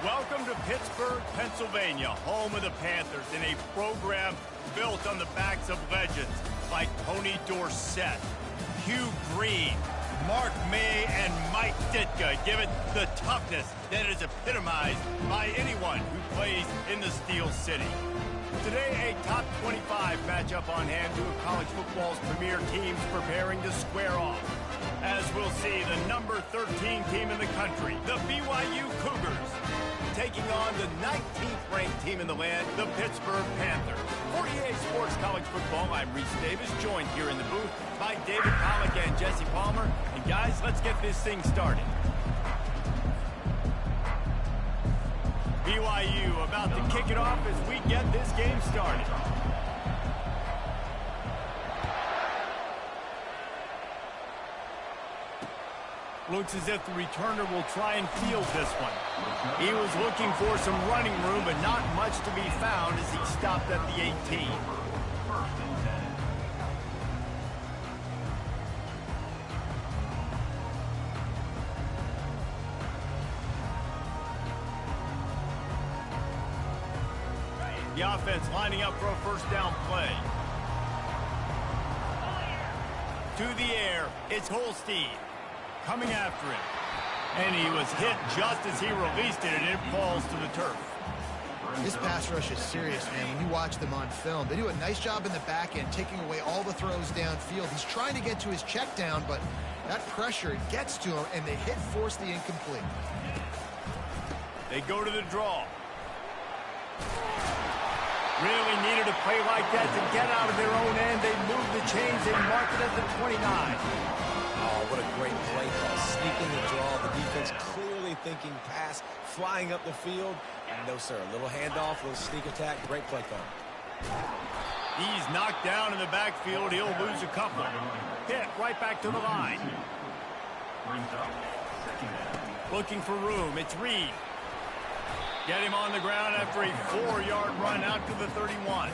Welcome to Pittsburgh, Pennsylvania, home of the Panthers, in a program built on the backs of legends like Tony Dorsett, Hugh Green, Mark May, and Mike Ditka. Give it the toughness that is epitomized by anyone who plays in the Steel City. Today, a top 25 matchup on hand, two of college football's premier teams preparing to square off. As we'll see, the number 13 team in the country, the BYU Cougars, taking on the 19th ranked team in the land, the Pittsburgh Panthers. For EA Sports College Football, I'm Reese Davis, joined here in the booth by David Pollack and Jesse Palmer. And guys, let's get this thing started. BYU about to kick it off as we get this game started. Looks as if the returner will try and field this one. He was looking for some running room, but not much to be found as he stopped at the 18. The offense lining up for a first down play. To the air, it's Holstein coming after him. And he was hit just as he released it, and it falls to the turf. This pass rush is serious, man. When you watch them on film, they do a nice job in the back end, taking away all the throws downfield. He's trying to get to his check down, but that pressure gets to him, and the hit forced the incomplete. They go to the draw. Really needed a play like that to get out of their own end. They moved the chains and mark it at the 29. Oh, what a great play call. Sneaking the draw. The defense clearly thinking pass, flying up the field. No, sir. A little handoff, a little sneak attack. Great play call. He's knocked down in the backfield. He'll lose a couple. Hit right back to the line. Looking for room. It's Reed. Get him on the ground after a 4-yard run out to the 31.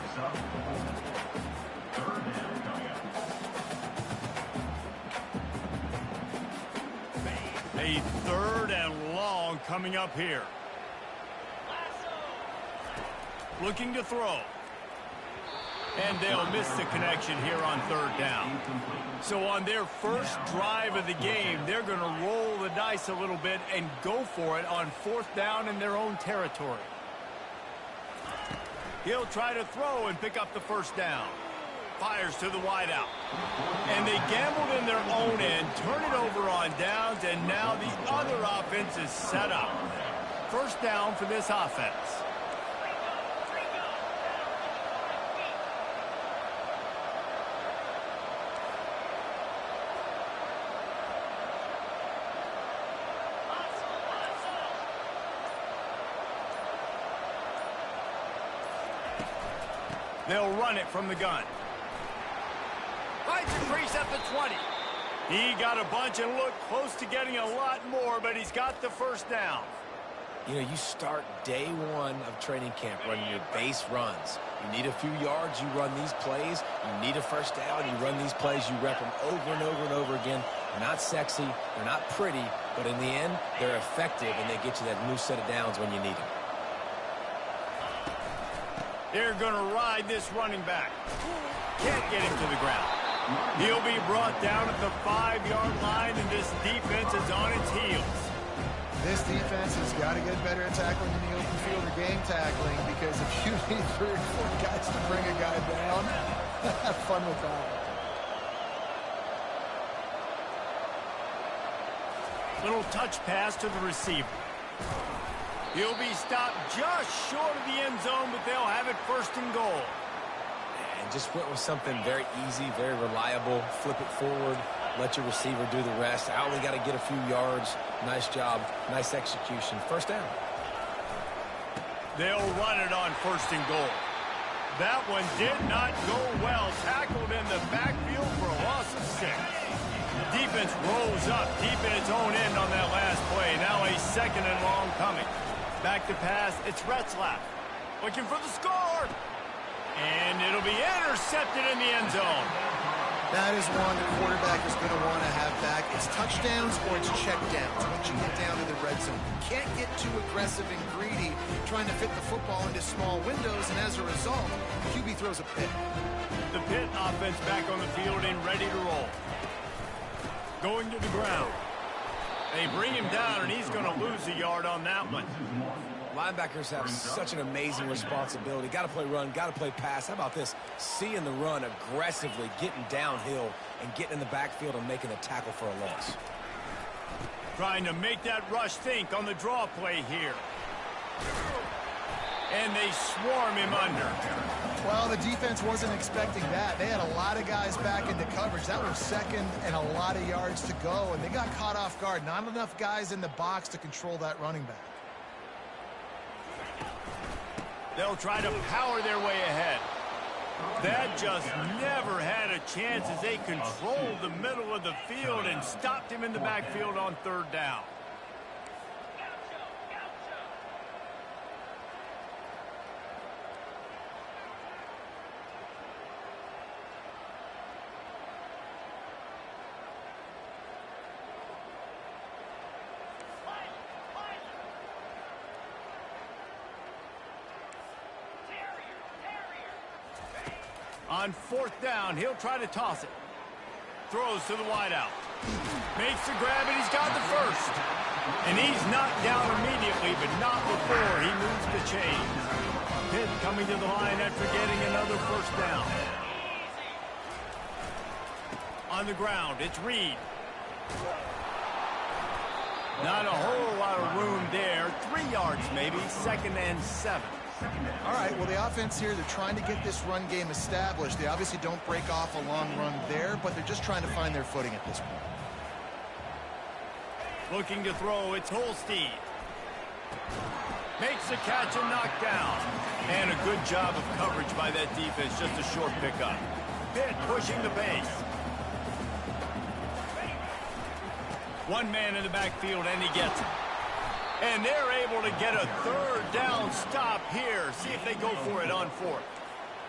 A third and long coming up here. Looking to throw. And they'll miss the connection here on third down. So on their first drive of the game, they're going to roll the dice a little bit and go for it on fourth down in their own territory. He'll try to throw and pick up the first down. Fires to the wideout. And they gambled in their own end, turn it over on downs, and now the other offense is set up. First down for this offense. They'll run it from the gun. Finds a crease at the 20. He got a bunch and looked close to getting a lot more, but he's got the first down. You know, you start day one of training camp running your base runs. You need a few yards, you run these plays. You need a first down, you run these plays. You rep them over and over and over again. They're not sexy, they're not pretty, but in the end, they're effective, and they get you that new set of downs when you need them. They're going to ride this running back. Can't get him to the ground. He'll be brought down at the 5-yard line, and this defense is on its heels. This defense has got to get better at tackling in the open field or game tackling, because if you need 3 or 4 guys to bring a guy down, have fun with that. Little touch pass to the receiver. He'll be stopped just short of the end zone, but they'll have it first and goal. And just went with something very easy, very reliable. Flip it forward, let your receiver do the rest. I only got to get a few yards. Nice job, nice execution. First down. They'll run it on first and goal. That one did not go well. Tackled in the backfield for a loss of 6. Defense rose up deep in its own end on that last play. Now a second and long coming. Back to pass, it's Retzlaff. Looking for the score. And it'll be intercepted in the end zone. That is one the quarterback is going to want to have back. It's touchdowns or it's checkdowns once you get down to the red zone. You can't get too aggressive and greedy, trying to fit the football into small windows, and as a result, QB throws a pick. The Pitt offense back on the field and ready to roll. Going to the ground. They bring him down, and he's going to lose a yard on that one. Linebackers have such an amazing responsibility. Got to play run, got to play pass. How about this? Seeing the run aggressively, getting downhill, and getting in the backfield and making a tackle for a loss. Trying to make that rush think on the draw play here. And they swarm him under. Well, the defense wasn't expecting that. They had a lot of guys back into coverage. That was second and a lot of yards to go, and they got caught off guard. Not enough guys in the box to control that running back. They'll try to power their way ahead. That just never had a chance as they controlled the middle of the field and stopped him in the backfield on third down. On fourth down, he'll try to toss it. Throws to the wideout. Makes the grab, and he's got the first. And he's knocked down immediately, but not before he moves the chains. Pitt coming to the line after getting another first down. On the ground, it's Reed. Not a whole lot of room there. 3 yards maybe, 2nd and 7. All right, well, the offense here, they're trying to get this run game established. They obviously don't break off a long run there, but they're just trying to find their footing at this point. Looking to throw, it's Holstein. Makes the catch and knocked down. And a good job of coverage by that defense, just a short pickup. Pitt pushing the base. One man in the backfield, and he gets it. And they're able to get a third down stop here. See if they go for it on fourth.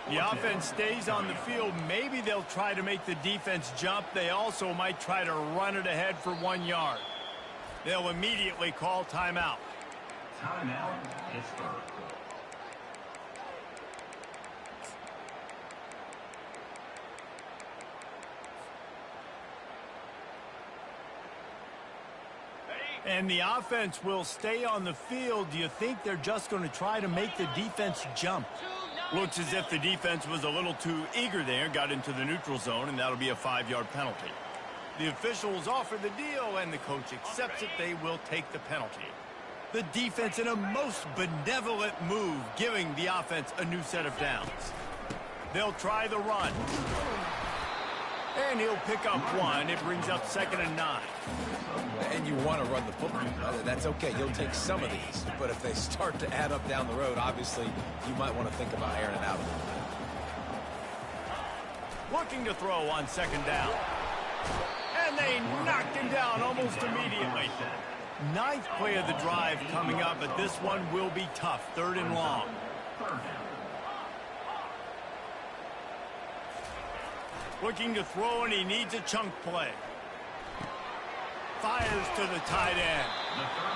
The offense stays on the field. Maybe they'll try to make the defense jump. They also might try to run it ahead for 1 yard. They'll immediately call timeout. Timeout, Pittsburgh. And the offense will stay on the field. Do you think they're just going to try to make the defense jump? Looks as if the defense was a little too eager there, got into the neutral zone, and that'll be a 5-yard penalty. The officials offer the deal, and the coach accepts it. They will take the penalty. The defense in a most benevolent move, giving the offense a new set of downs. They'll try the run. And he'll pick up 1. It brings up 2nd and 9. And you want to run the football. That's okay. You'll take some of these. But if they start to add up down the road, obviously, you might want to think about airing it out a little bit. Looking to throw on 2nd down. And they knocked him down almost immediately. 9th play of the drive coming up, but this one will be tough. 3rd and long. Looking to throw, and he needs a chunk play. Fires to the tight end.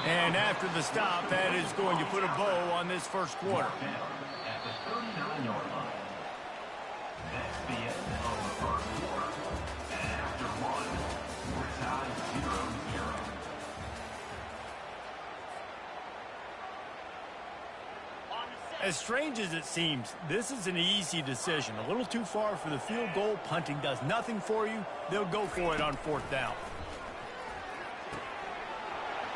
And after the stop, that is going to put a bow on this first quarter. At the 39-yard line. That's the end of the first quarter. And after one, we're tied 0-0. As strange as it seems, this is an easy decision. A little too far for the field goal. Punting does nothing for you. They'll go for it on 4th down.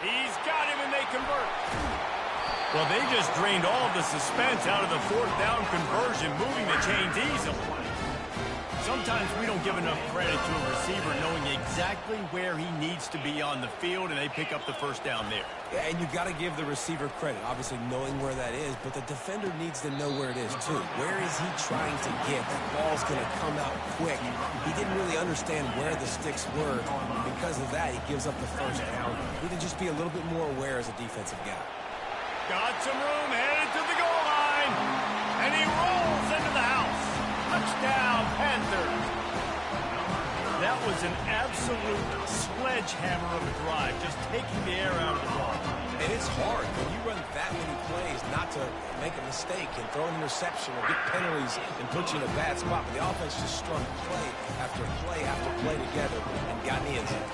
He's got him, and they convert. Well, they just drained all of the suspense out of the 4th down conversion, moving the chains easily. Sometimes we don't give enough credit to a receiver knowing exactly where he needs to be on the field, and they pick up the first down there. Yeah, and you've got to give the receiver credit, obviously knowing where that is, but the defender needs to know where it is too. Where is he trying to get? That ball's going to come out quick. He didn't really understand where the sticks were. Because of that, he gives up the first down. We need to just be a little bit more aware as a defensive guy. Got some room, headed to the goal line, and he rolls into the house. Touchdown, Panthers. That was an absolute sledgehammer of a drive, just taking the air out of the ball. And it's hard when you that many plays not to make a mistake and throw an interception or get penalties and put you in a bad spot. But the offense just strung play after play after play together and got in the end zone.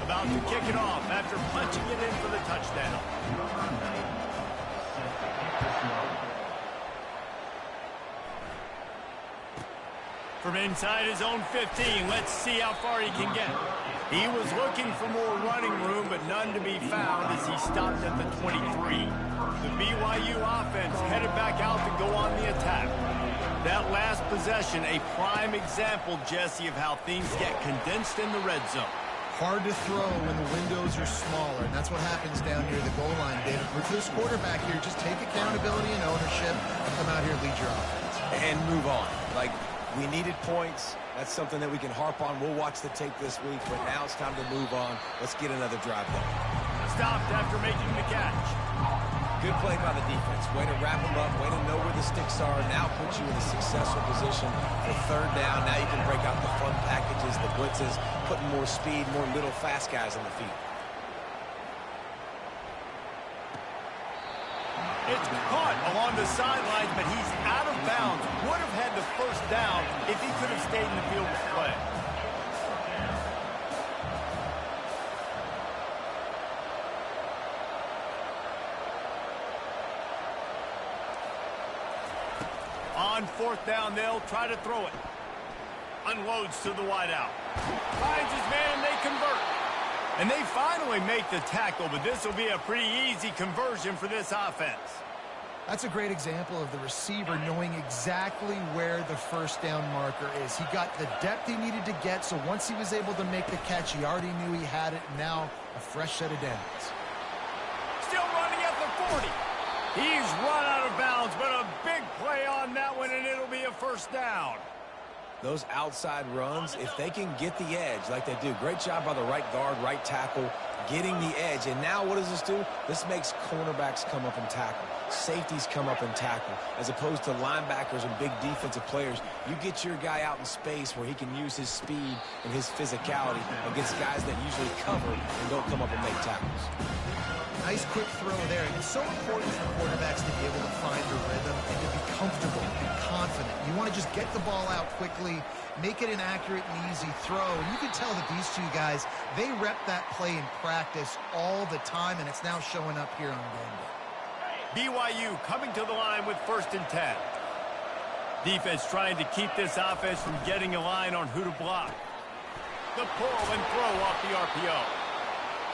About to kick it off after punching it in for the touchdown. From inside his own 15, let's see how far he can get. He was looking for more running room, but none to be found as he stopped at the 23. The BYU offense headed back out to go on the attack. That last possession, a prime example, Jesse, of how things get condensed in the red zone. Hard to throw when the windows are smaller, and that's what happens down near the goal line, David. For this quarterback here, just take accountability and ownership and come out here and lead your offense. And move on. Like, we needed points. That's something that we can harp on. We'll watch the tape this week, but now it's time to move on. Let's get another drive going. Stopped after making the catch. Good play by the defense. Way to wrap them up. Way to know where the sticks are. Now put you in a successful position for third down. Now you can break out the fun packages, the blitzes, putting more speed, more little fast guys on the field. It's caught along the sidelines, but he's out of bounds. Would have had the first down if he could have stayed in the field of play. On fourth down, they'll try to throw it. Unloads to the wideout. Finds his man, and they convert. And they finally make the tackle, but this will be a pretty easy conversion for this offense. That's a great example of the receiver knowing exactly where the first down marker is. He got the depth he needed to get, so once he was able to make the catch, he already knew he had it. Now a fresh set of downs. Still running at the 40. He's run out of bounds, but a big play on that one, and it'll be a first down. Those outside runs, if they can get the edge like they do, great job by the right guard, right tackle, getting the edge. And now what does this do? This makes cornerbacks come up and tackle. Safeties come up and tackle. As opposed to linebackers and big defensive players, you get your guy out in space where he can use his speed and his physicality against guys that usually cover and don't come up and make tackles. Nice quick throw there. And it's so important for quarterbacks to be able to find the rhythm and to be comfortable and confident. You want to just get the ball out quickly, make it an accurate and easy throw. And you can tell that these two guys, they rep that play in practice all the time, and it's now showing up here on game day. BYU coming to the line with 1st and 10. Defense trying to keep this offense from getting a line on who to block. The pull and throw off the RPO.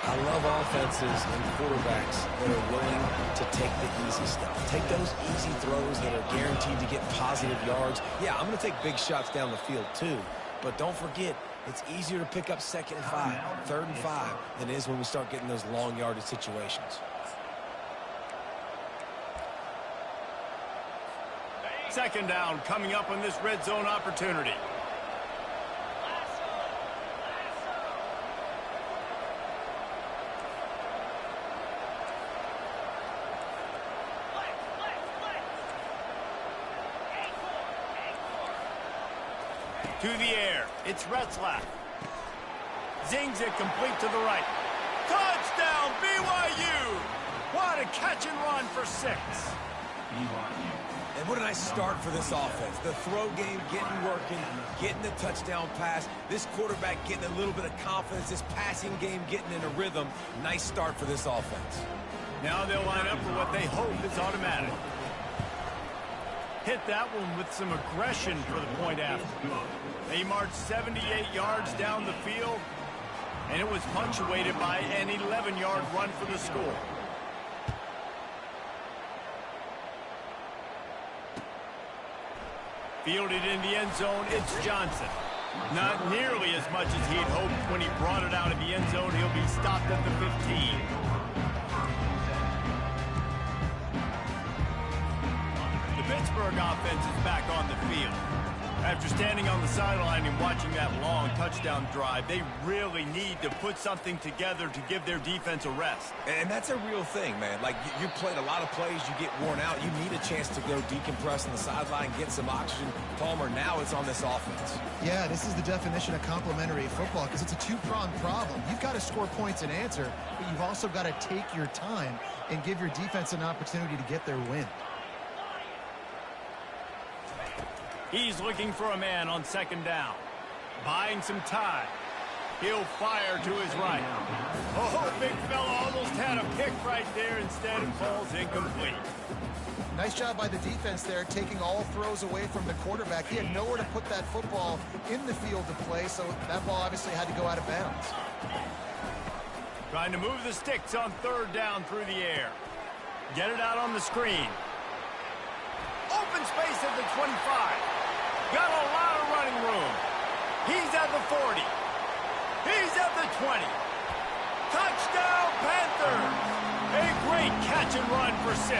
I love offenses and quarterbacks that are willing to take the easy stuff. Take those easy throws that are guaranteed to get positive yards. Yeah, I'm going to take big shots down the field too. But don't forget, it's easier to pick up 2nd and 5, 3rd and 5 than it is when we start getting those long yardage situations. Second down coming up on this red zone opportunity. To the air, it's Retzlaff. Zings it complete to the right. Touchdown, BYU! What a catch and run for 6. And what a nice start for this offense. The throw game getting working, getting the touchdown pass. This quarterback getting a little bit of confidence. This passing game getting in a rhythm. Nice start for this offense. Now they'll line up for what they hope is automatic. Hit that one with some aggression for the point after. They marched 78 yards down the field, and it was punctuated by an 11-yard run for the score. Fielded in the end zone, it's Johnson. Not nearly as much as he'd hoped when he brought it out of the end zone. He'll be stopped at the 15. The Pittsburgh offense is back on the field. After standing on the sideline and watching that long touchdown drive, they really need to put something together to give their defense a rest. And that's a real thing, man. Like, you played a lot of plays, you get worn out. You need a chance to go decompress on the sideline, get some oxygen. Palmer, now it's on this offense. Yeah, this is the definition of complementary football because it's a two-pronged problem. You've got to score points and answer, but you've also got to take your time and give your defense an opportunity to get their win. He's looking for a man on second down. Buying some time. He'll fire to his right. Oh, big fella almost had a pick right there. Instead, it falls incomplete. Nice job by the defense there, taking all throws away from the quarterback. He had nowhere to put that football in the field to play, so that ball obviously had to go out of bounds. Trying to move the sticks on third down through the air. Get it out on the screen. Open space at the 25. Got a lot of running room. He's at the 40. He's at the 20. Touchdown, Panthers! A great catch and run for 6.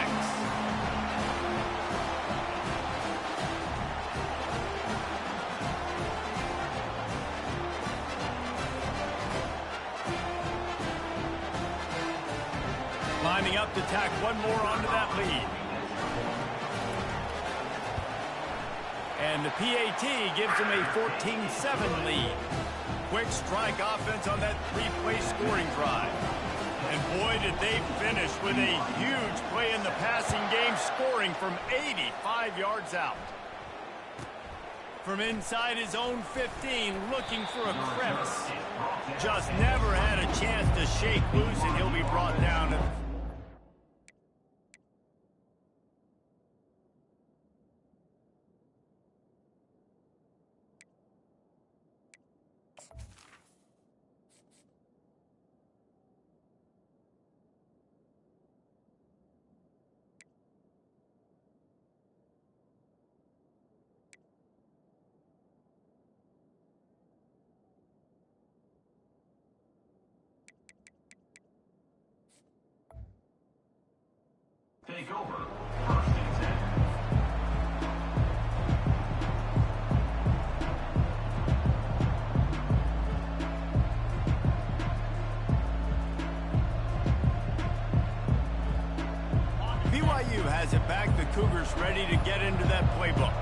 Lining up to tack one more onto that lead. And the PAT gives them a 14-7 lead. Quick strike offense on that 3-play scoring drive. And boy, did they finish with a huge play in the passing game, scoring from 85 yards out. From inside his own 15, looking for a crevice. Just never had a chance to shake loose, and he'll be brought down. Take over. First and 10. BYU has it back. The Cougars ready to get into that playbook.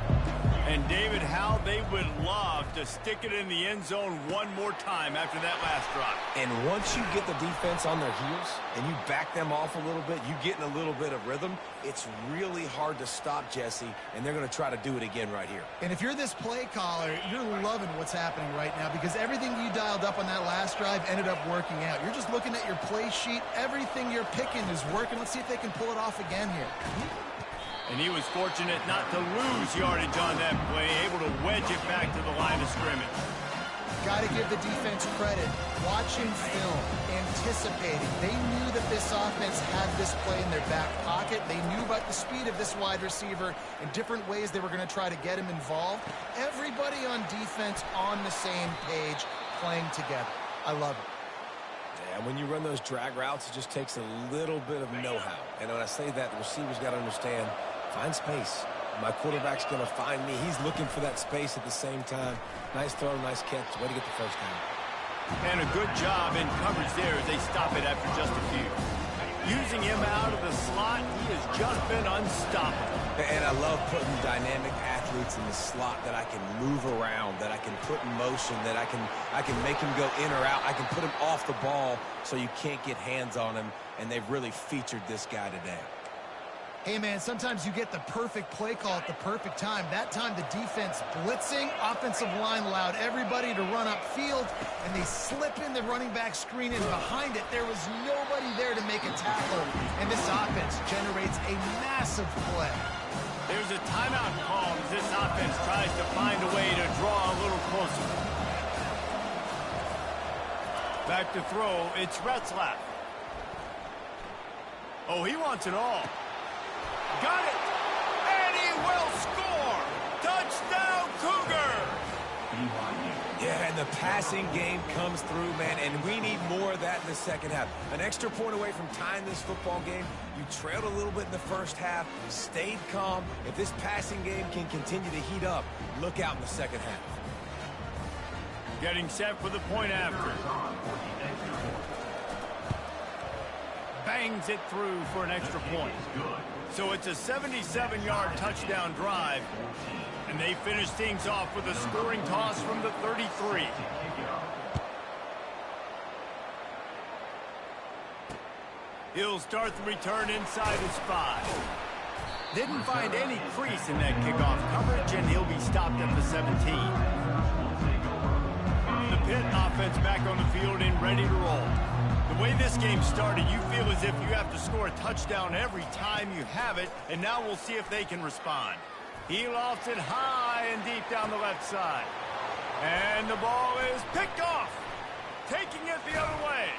And David, how they would love to stick it in the end zone one more time after that last drive. And once you get the defense on their heels and you back them off a little bit, you get in a little bit of rhythm, it's really hard to stop Jesse, and they're going to try to do it again right here. And if you're this play caller, you're loving what's happening right now because everything you dialed up on that last drive ended up working out. You're just looking at your play sheet. Everything you're picking is working. Let's see if they can pull it off again here. And he was fortunate not to lose yardage on that play, able to wedge it back to the line of scrimmage. Got to give the defense credit. Watching film, anticipating. They knew that this offense had this play in their back pocket. They knew about the speed of this wide receiver and different ways they were going to try to get him involved. Everybody on defense on the same page, playing together. I love it. Yeah, when you run those drag routes, it just takes a little bit of know-how. And when I say that, the receivers got to understand, find space. My quarterback's going to find me. He's looking for that space at the same time. Nice throw, nice catch. Way to get the first down. And a good job in coverage there as they stop it after just a few. Using him out of the slot, he has just been unstoppable. And I love putting dynamic athletes in the slot that I can move around, that I can put in motion, that I can make him go in or out. I can put him off the ball so you can't get hands on him, and they've really featured this guy today. Hey, man, sometimes you get the perfect play call at the perfect time. That time the defense blitzing, offensive line allowed everybody to run upfield, and they slip in the running back screen, and behind it there was nobody there to make a tackle, and this offense generates a massive play. There's a timeout call as this offense tries to find a way to draw a little closer. Back to throw, it's Retzlaff. Oh, he wants it all. Got it! And he will score! Touchdown, Cougar! BYU Yeah, and the passing game comes through, man, and we need more of that in the second half. An extra point away from tying this football game. You trailed a little bit in the first half, stayed calm. If this passing game can continue to heat up, look out in the second half. Getting set for the point after. Bangs it through for an extra point. So it's a 77-yard touchdown drive. And they finish things off with a scoring toss from the 33. He'll start the return inside his 5. Didn't find any crease in that kickoff coverage, and he'll be stopped at the 17. The Pitt offense back on the field and ready to roll. The way this game started, you feel as if you have to score a touchdown every time you have it, and now we'll see if they can respond. He lofts it high and deep down the left side. And the ball is picked off, taking it the other way.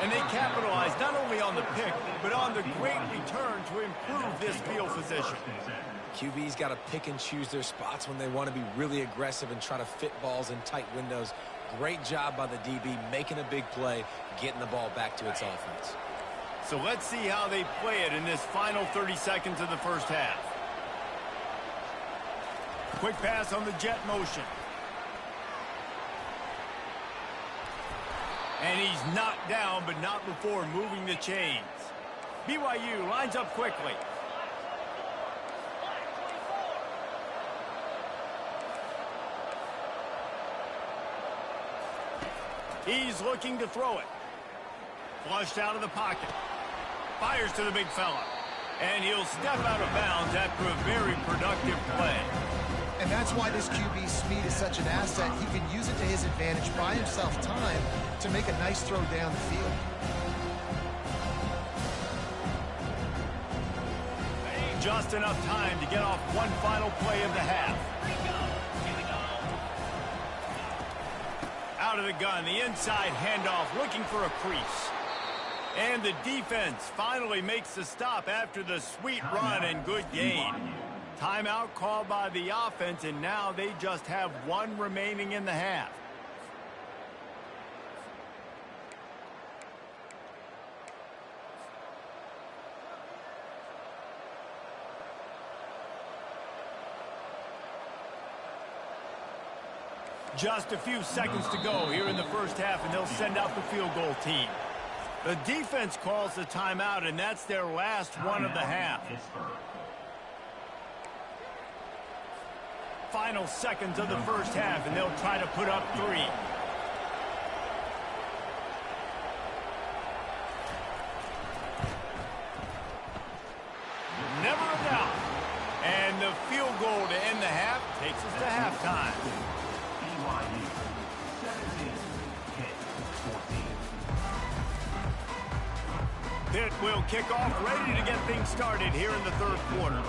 And they capitalize not only on the pick, but on the great return to improve this field position. QB's got to pick and choose their spots when they want to be really aggressive and try to fit balls in tight windows. Great job by the DB making a big play, getting the ball back to its offense. So let's see how they play it in this final 30 seconds of the first half. Quick pass on the jet motion. And he's knocked down, but not before moving the chains. BYU lines up quickly. He's looking to throw it. Flushed out of the pocket. Fires to the big fella. And he'll step out of bounds after a very productive play. And that's why this QB speed is such an asset. He can use it to his advantage, buy himself time to make a nice throw down the field. Just enough time to get off one final play of the half. Out of the gun, the inside handoff, looking for a crease. And the defense finally makes the stop after the sweet run and good gain. Timeout called by the offense, and now they just have one remaining in the half. Just a few seconds to go here in the first half, and they'll send out the field goal team. The defense calls the timeout, and that's their last one of the half. Final seconds of the first half, and they'll try to put up 3. Never a doubt. And the field goal to end the half takes us to halftime. BYU 17, Pitt 14. Pitt will kick off, ready to get things started here in the third quarter.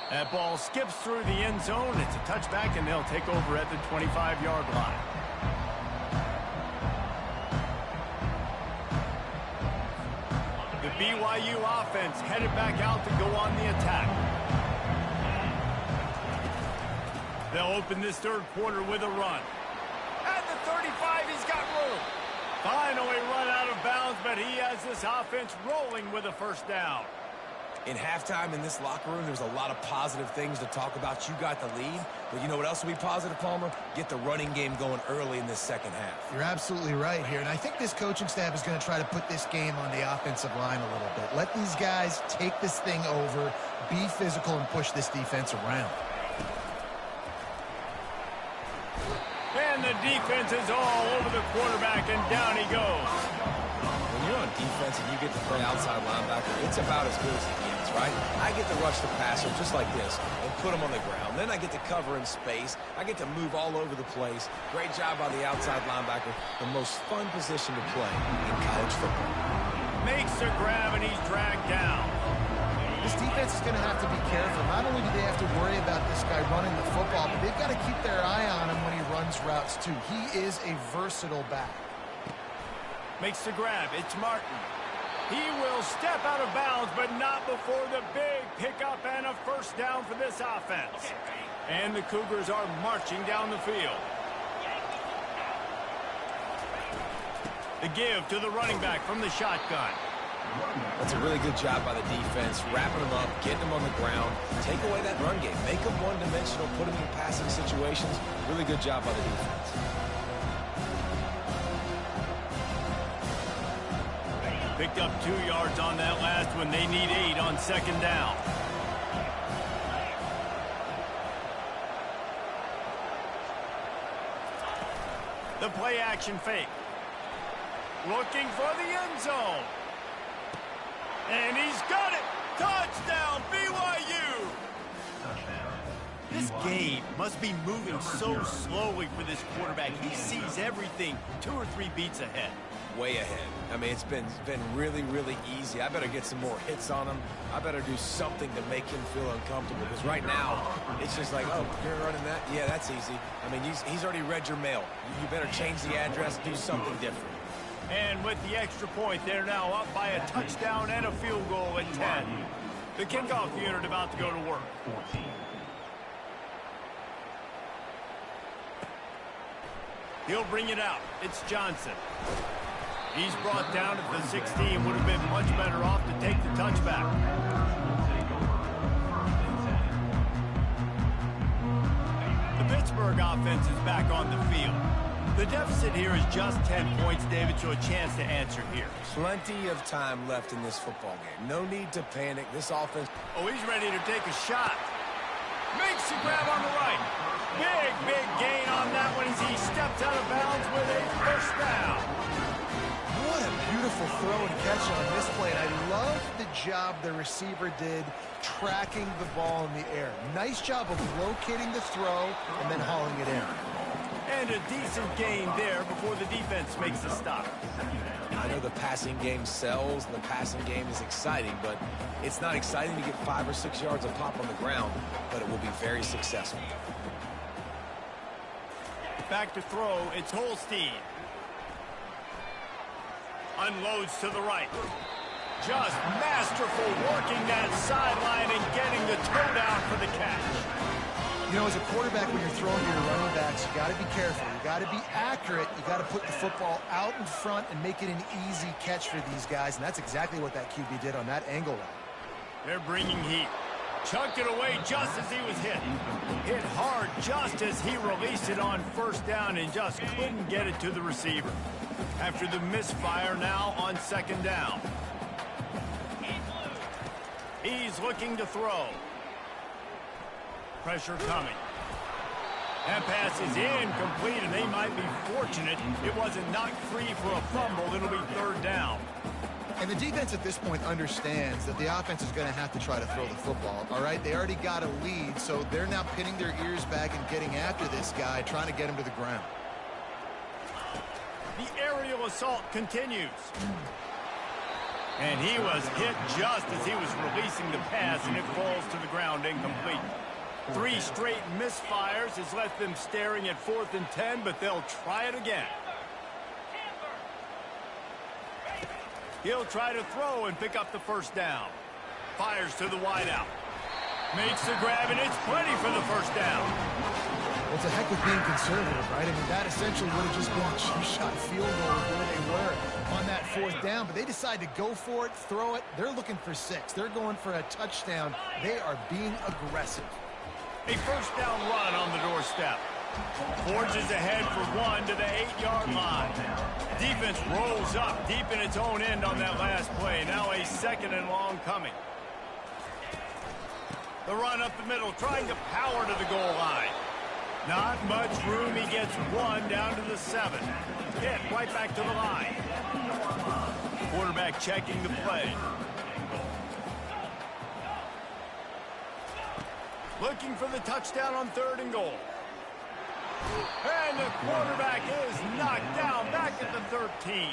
That ball skips through the end zone. It's a touchback, and they'll take over at the 25-yard line. The BYU offense headed back out to go on the attack. They'll open this third quarter with a run. At the 35, he's got room. Finally run out of bounds, but he has this offense rolling with a first down. In halftime in this locker room, there's a lot of positive things to talk about. You got the lead, but you know what else will be positive, Palmer? Get the running game going early in this second half. You're absolutely right here, and I think this coaching staff is going to try to put this game on the offensive line a little bit. Let these guys take this thing over, be physical, and push this defense around. And the defense is all over the quarterback, and down he goes. When you're on defense and you get to play outside linebacker, it's about as good as it gets, right? I get to rush the passer just like this and put him on the ground. Then I get to cover in space. I get to move all over the place. Great job by the outside linebacker. The most fun position to play in college football. Makes the grab, and he's dragged down. This defense is going to have to be careful. Not only do they have to worry about this guy running the football, but they've got to keep their eye on him when he runs routes, too. He is a versatile back. Makes the grab. It's Martin. He will step out of bounds, but not before the big pickup and a first down for this offense. And the Cougars are marching down the field. The give to the running back from the shotgun. That's a really good job by the defense, wrapping them up, getting them on the ground, take away that run game, make them one-dimensional, put them in passing situations. Really good job by the defense. Picked up 2 yards on that last one. They need 8 on second down. The play action fake. Looking for the end zone. And he's got it. Touchdown, BYU. This game must be moving so slowly for this quarterback. He sees everything 2 or 3 beats ahead. Way ahead. I mean, it's been really, really easy. I better get some more hits on him. I better do something to make him feel uncomfortable, because right now, it's just like, oh, you're running that? Yeah, that's easy. I mean, he's already read your mail. You better change the address, do something different. And with the extra point, they're now up by a touchdown and a field goal at 10. The kickoff unit about to go to work. 14. He'll bring it out. It's Johnson. He's brought down at the 16. Would have been much better off to take the touchback. The Pittsburgh offense is back on the field. The deficit here is just 10 points, David, so a chance to answer here. Plenty of time left in this football game. No need to panic. This offense... Oh, he's ready to take a shot. Makes the grab on the right. Big gain on that one as he steps out of bounds with a first down. What a beautiful throw and catch on this play. And I love the job the receiver did tracking the ball in the air. Nice job of locating the throw and then hauling it in. And a decent gain there before the defense makes a stop. I know the passing game sells, the passing game is exciting, but it's not exciting to get 5 or 6 yards of pop on the ground, but it will be very successful. Back to throw, it's Holstein. Unloads to the right. Just masterful working that sideline and getting the toe down for the catch. You know, as a quarterback, when you're throwing to your running backs, you got to be careful. You got to be accurate. You got to put the football out in front and make it an easy catch for these guys. And that's exactly what that QB did on that angle route. They're bringing heat. Chucked it away just as he was hit. Hit hard just as he released it on first down and just couldn't get it to the receiver. After the misfire, now on second down. He's looking to throw. Pressure coming. That pass is incomplete, and they might be fortunate it wasn't knocked free for a fumble. It'll be third down. And the defense at this point understands that the offense is going to have to try to throw the football, all right? They already got a lead, so they're now pinning their ears back and getting after this guy, trying to get him to the ground. The aerial assault continues. And he was hit just as he was releasing the pass, and it falls to the ground incomplete. 3 straight misfires has left them staring at 4th and 10, but they'll try it again. He'll try to throw and pick up the first down. Fires to the wideout. Makes the grab, and it's plenty for the first down. Well, it's a heck of being conservative, right? I mean, that essentially would have just been a cheap-shot field goal where they were on that 4th down, but they decide to go for it, throw it. They're looking for 6. They're going for a touchdown. They are being aggressive. A first down run on the doorstep. Forges ahead for 1 to the 8-yard line. Defense rolls up deep in its own end on that last play. Now a 2nd and long coming. The run up the middle, trying to power to the goal line. Not much room. He gets 1 down to the 7. Hit right back to the line. Quarterback checking the play. Looking for the touchdown on 3rd and goal. And the quarterback is knocked down back at the 13.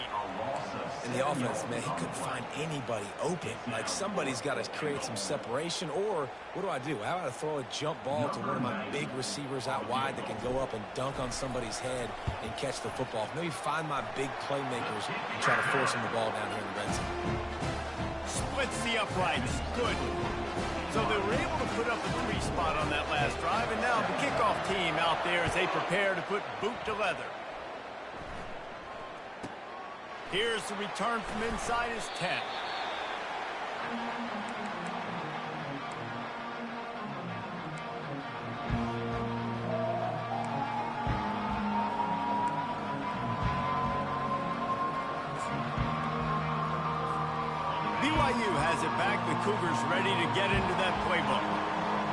And And the offense, man, he couldn't find anybody open. Like, somebody's got to create some separation, or what do? How about I throw a jump ball to one of my big receivers out wide that can go up and dunk on somebody's head and catch the football? Maybe find my big playmakers and try to force them the ball down here in the red zone. Splits the uprights. Good. So they were able to put up a 3 spot on that last drive, and now the kickoff team out there as they prepare to put boot to leather. Here's the return from inside his 10. BYU has it back. The Cougars ready to get into that playbook.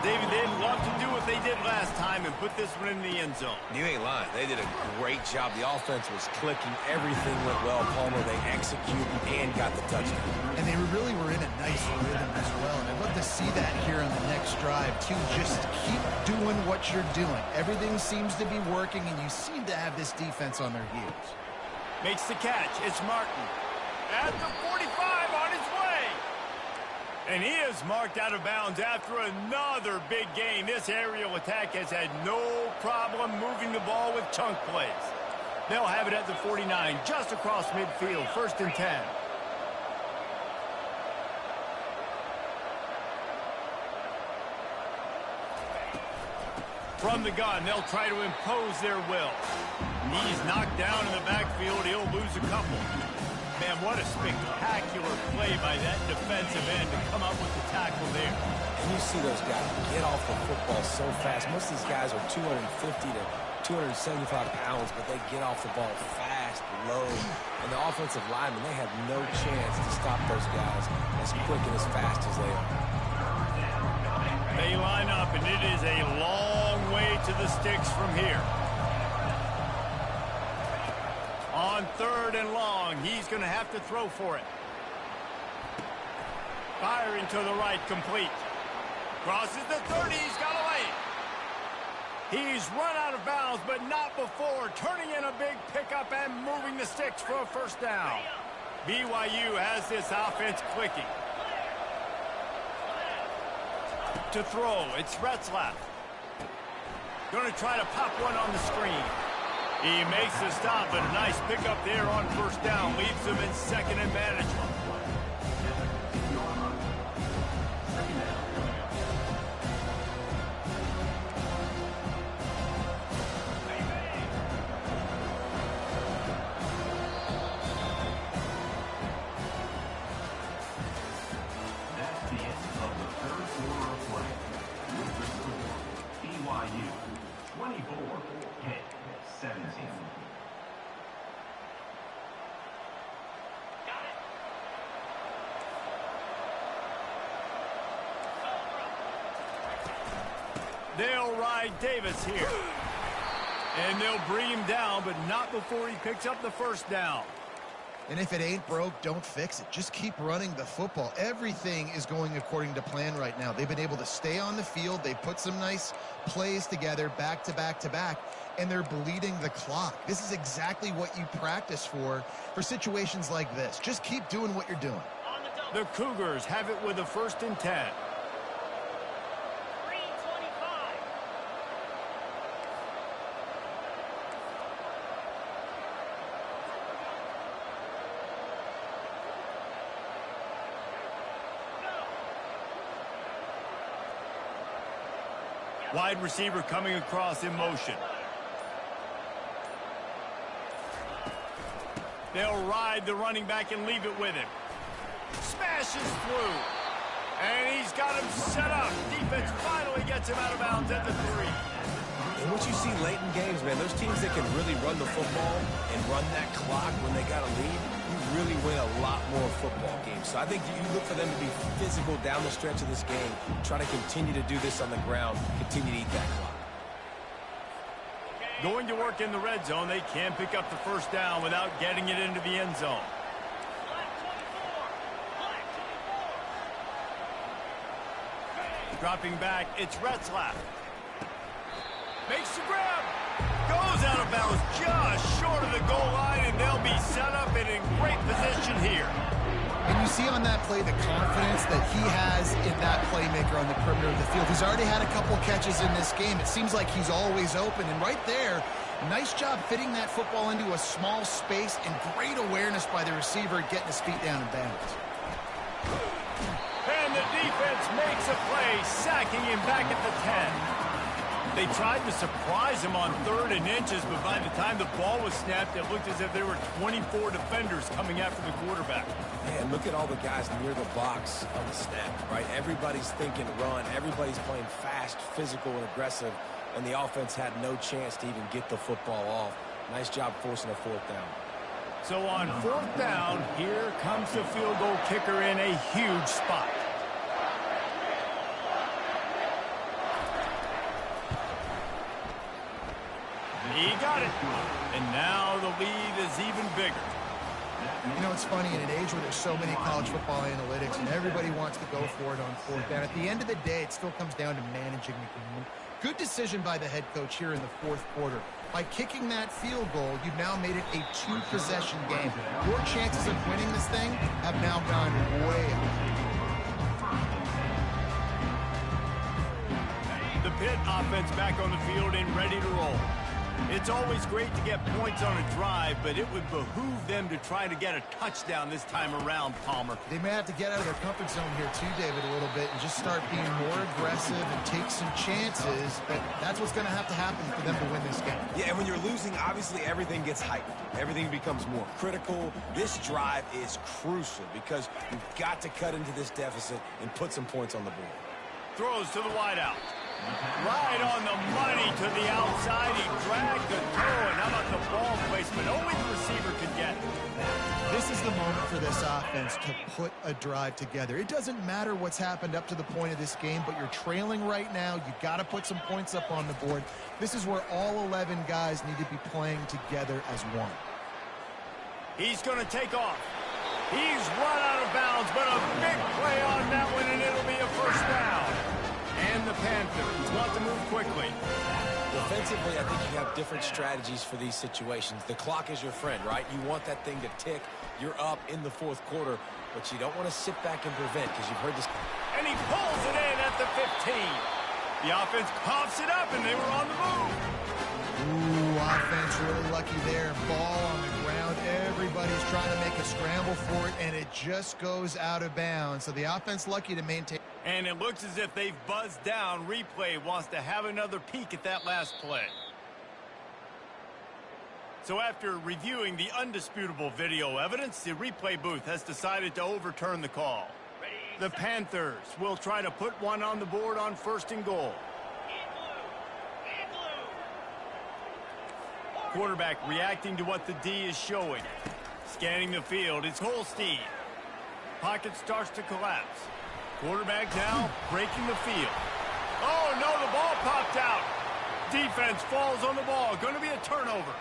David, they'd love to do what they did last time and put this one in the end zone. You ain't lying. They did a great job. The offense was clicking. Everything went well. Palmer, they executed and got the touchdown. And they really were in a nice rhythm as well. And I'd love to see that here on the next drive, too. Just keep doing what you're doing. Everything seems to be working, and you seem to have this defense on their heels. Makes the catch. It's Martin. At the 45 on his way. And he is marked out of bounds after another big gain. This aerial attack has had no problem moving the ball with chunk plays. They'll have it at the 49, just across midfield, 1st and 10. From the gun, they'll try to impose their will. He's knocked down in the backfield. He'll lose a couple. Man, what a spectacular play by that defensive end to come up with the tackle there. And you see those guys get off the football so fast. Most of these guys are 250 to 275 pounds, but they get off the ball fast, low. And the offensive linemen, they have no chance to stop those guys as quick and as fast as they are. They line up, and it is a long way to the sticks from here. On 3rd and long, he's going to have to throw for it. Firing to the right, complete. Crosses the 30, he's got away. He's run out of bounds, but not before turning in a big pickup and moving the sticks for a 1st down. BYU has this offense clicking. To throw, it's Retzlaff. Going to try to pop one on the screen. He makes the stop, but a nice pickup there on 1st down. Leaves them in 2nd and management. That's the end of the 3rd quarter of play. With the score, BYU 24, Pitt 17. They'll ride Davis here. And they'll bring him down, but not before he picks up the 1st down. And if it ain't broke, don't fix it. Just keep running the football. Everything is going according to plan right now. They've been able to stay on the field. They put some nice plays together back to back to back, and they're bleeding the clock. This is exactly what you practice for situations like this. Just keep doing what you're doing. The Cougars have it with a 1st and 10. Wide receiver coming across in motion. They'll ride the running back and leave it with him. Smashes through. And he's got him set up. Defense finally gets him out of bounds at the 3. And what you see late in games, man, those teams that can really run the football and run that clock when they got a lead, you really win a lot more football games. So I think you look for them to be physical down the stretch of this game, try to continue to do this on the ground, continue to eat that clock. Going to work in the red zone, they can pick up the 1st down without getting it into the end zone. Dropping back, it's Retzlaff. Makes the grab. Goes out of bounds just short of the goal line, and they'll be set up and in great position here. And you see on that play the confidence that he has in that playmaker on the perimeter of the field. He's already had a couple catches in this game. It seems like he's always open. And right there, nice job fitting that football into a small space and great awareness by the receiver getting his feet down in bounds. And the defense makes a play, sacking him back at the 10. They tried to surprise him on 3rd and inches, but by the time the ball was snapped, it looked as if there were 24 defenders coming after the quarterback. Man, look at all the guys near the box on the snap, right? Everybody's thinking run. Everybody's playing fast, physical, and aggressive, and the offense had no chance to even get the football off. Nice job forcing a 4th down. So on 4th down, here comes the field goal kicker in a huge spot. He got it. And now the lead is even bigger. You know, it's funny, in an age where there's so many college football analytics and everybody wants to go for it on 4th down, at the end of the day, it still comes down to managing the game. Good decision by the head coach here in the 4th quarter. By kicking that field goal, you've now made it a 2-possession game. Your chances of winning this thing have now gone way up. The Pitt offense back on the field and ready to roll. It's always great to get points on a drive, but it would behoove them to try to get a touchdown this time around, Palmer. They may have to get out of their comfort zone here too, David, a little bit and just start being more aggressive and take some chances, but that's what's going to happen for them to win this game. Yeah, and when you're losing, obviously everything gets heightened. Everything becomes more critical. This drive is crucial because you've got to cut into this deficit and put some points on the board. Throws to the wideout. Right on the money to the outside. He dragged the throw, and how about the ball placement? Only the receiver could get it. This is the moment for this offense to put a drive together. It doesn't matter what's happened up to the point of this game, but you're trailing right now. You've got to put some points up on the board. This is where all 11 guys need to be playing together as one. He's going to take off. He's run out of bounds, but a big play on that one, and it'll be a 1st down. And the Panthers want to move quickly. Defensively, I think you have different strategies for these situations. The clock is your friend, right? You want that thing to tick. You're up in the 4th quarter, but you don't want to sit back and prevent because you've heard this. And he pulls it in at the 15. The offense coughs it up, and they were on the move. Ooh, offense really lucky there. Ball on the ground. Everybody's trying to make a scramble for it, and it just goes out of bounds. So the offense lucky to maintain. And it looks as if they've buzzed down. Replay wants to have another peek at that last play. So after reviewing the undisputable video evidence, the replay booth has decided to overturn the call. The Panthers will try to put one on the board on 1st and goal. Quarterback reacting to what the D is showing. Scanning the field, it's Holstein. Pocket starts to collapse. Quarterback now breaking the field. Oh, no, the ball popped out. Defense falls on the ball. Going to be a turnover.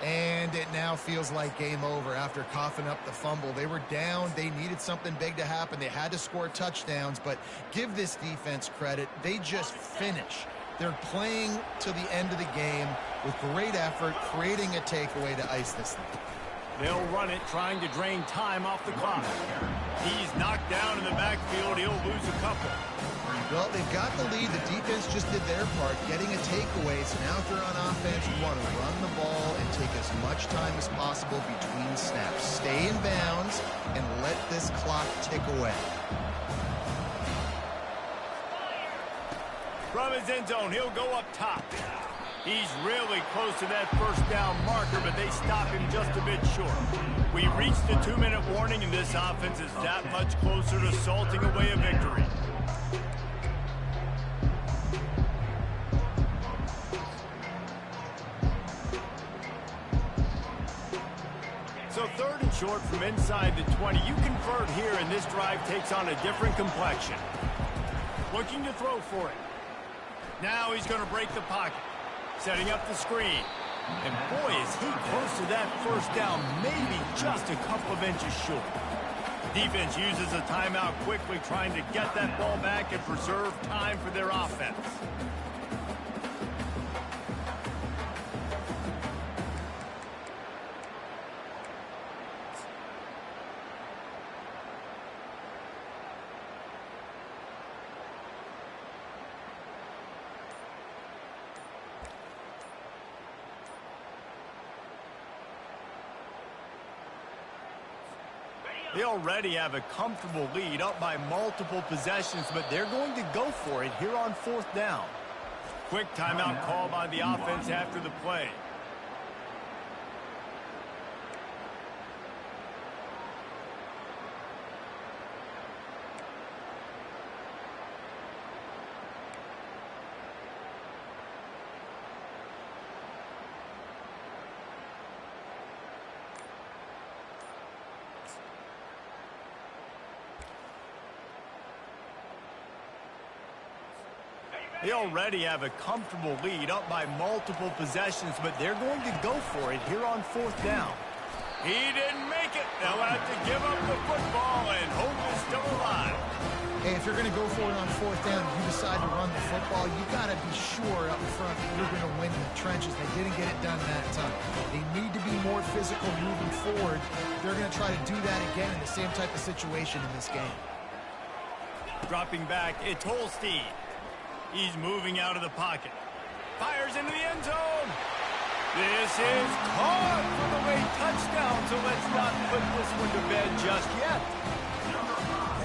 And it now feels like game over after coughing up the fumble. They were down. They needed something big to happen. They had to score touchdowns, but give this defense credit. They just finish. They're playing to the end of the game with great effort, creating a takeaway to ice this thing. They'll run it, trying to drain time off the clock. He's knocked down in the backfield. He'll lose a couple. Well, they've got the lead. The defense just did their part, getting a takeaway. So now if you're on offense, you want to run the ball and take as much time as possible between snaps. Stay in bounds and let this clock tick away. From his end zone, he'll go up top. He's really close to that 1st down marker, but they stop him just a bit short. We reached the 2-minute warning, and this offense is that much closer to salting away a victory. So 3rd and short from inside the 20. You convert here, and this drive takes on a different complexion. Looking to throw for it. Now he's going to break the pocket. Setting up the screen. And boy, is he close to that 1st down, maybe just a couple of inches short. Defense uses a timeout quickly, trying to get that ball back and preserve time for their offense. They already have a comfortable lead, up by multiple possessions, but they're going to go for it here on 4th down. Quick timeout call by the offense after the play. They already have a comfortable lead, up by multiple possessions, but they're going to go for it here on 4th down. He didn't make it. They'll have to give up the football, and hope is still alive. Hey, if you're going to go for it on 4th down, you decide to run the football, you got to be sure up front that you're going to win in the trenches. They didn't get it done that time. They need to be more physical moving forward. They're going to try to do that again in the same type of situation in this game. Dropping back, it's Holstein. He's moving out of the pocket. Fires into the end zone. This is caught for the late touchdown, so let's not put this one to bed just yet.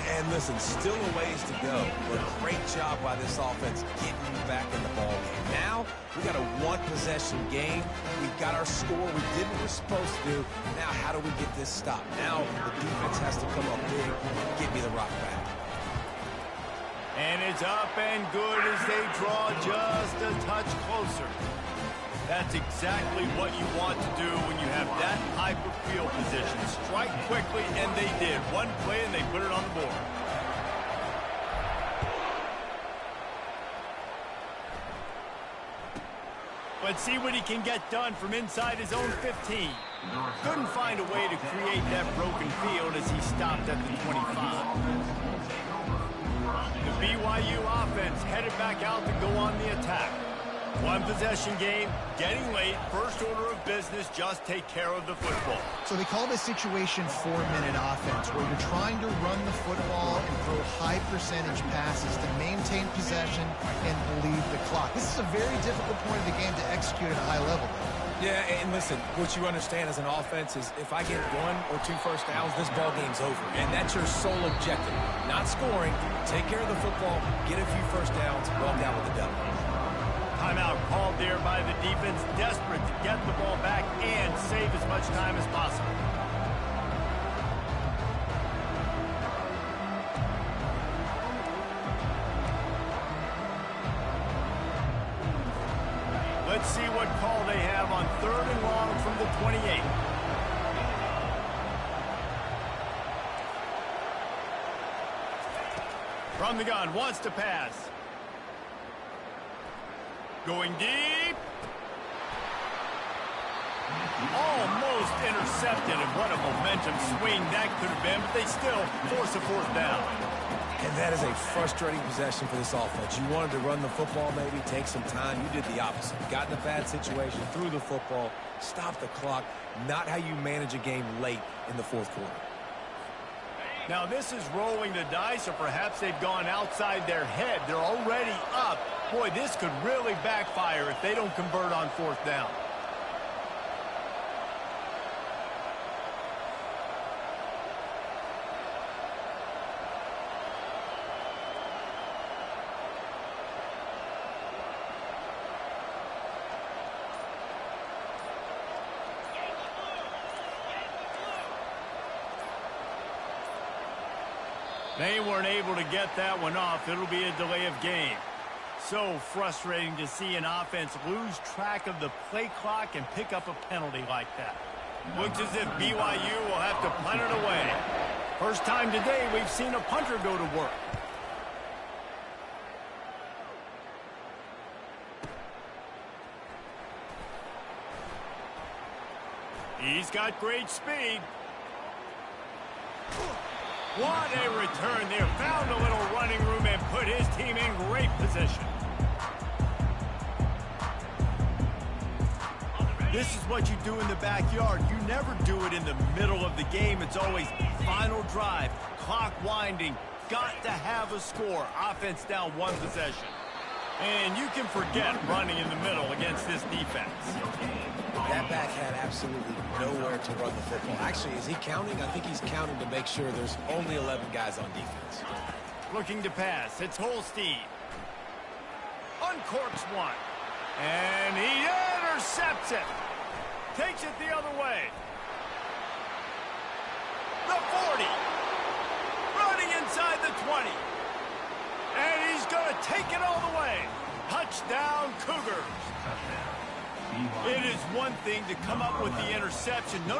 And listen, still a ways to go, but great job by this offense getting you back in the ball game. Now, we got a one-possession game. We got our score. We did what we're supposed to do. Now, how do we get this stopped? Now, the defense has to come up big and get me the rock back. And it's up and good as they draw just a touch closer. That's exactly what you want to do when you have that type of field position. Strike quickly, and they did. One play, and they put it on the board. Let's see what he can get done from inside his own 15. Couldn't find a way to create that broken field as he stopped at the 25. The BYU offense headed back out to go on the attack. One possession game, getting late, first order of business, just take care of the football. So they call this situation 4-minute offense, where you're trying to run the football and throw high percentage passes to maintain possession and bleed the clock. This is a very difficult point of the game to execute at a high level. Yeah, and listen, what you understand as an offense is if I get 1 or 2 first downs, this ball game's over. And that's your sole objective. Not scoring, take care of the football, get a few first downs, walk out with the W. Timeout called there by the defense, desperate to get the ball back and save as much time as possible. Let's see what call they have on 3rd and long from the 28. From the gun, wants to pass. Going deep. Almost intercepted, and what a momentum swing that could have been, but they still force a 4th down. And that is a frustrating possession for this offense. You wanted to run the football, maybe take some time. You did the opposite. Got in a bad situation, threw the football, stopped the clock. Not how you manage a game late in the 4th quarter. Now this is rolling the dice, or perhaps they've gone outside their head. They're already up. Boy, this could really backfire if they don't convert on 4th down. They weren't able to get that one off. It'll be a delay of game. So frustrating to see an offense lose track of the play clock and pick up a penalty like that. Looks as if BYU will have to punt it away. First time today we've seen a punter go to work. He's got great speed. What a return there. Found a little running room and put his team in great position. This is what you do in the backyard. You never do it in the middle of the game. It's always final drive, clock winding. Got to have a score. Offense down 1 possession. And you can forget running in the middle against this defense. That back had absolutely nowhere to run the football. Actually, is he counting? I think he's counting to make sure there's only 11 guys on defense. Looking to pass. It's Holstein. Uncorks one. And he intercepts it. Takes it the other way. The 40. Running inside the 20. And he's going to take it all the way. Touchdown, Cougars. It is one thing to come up with the interception. No,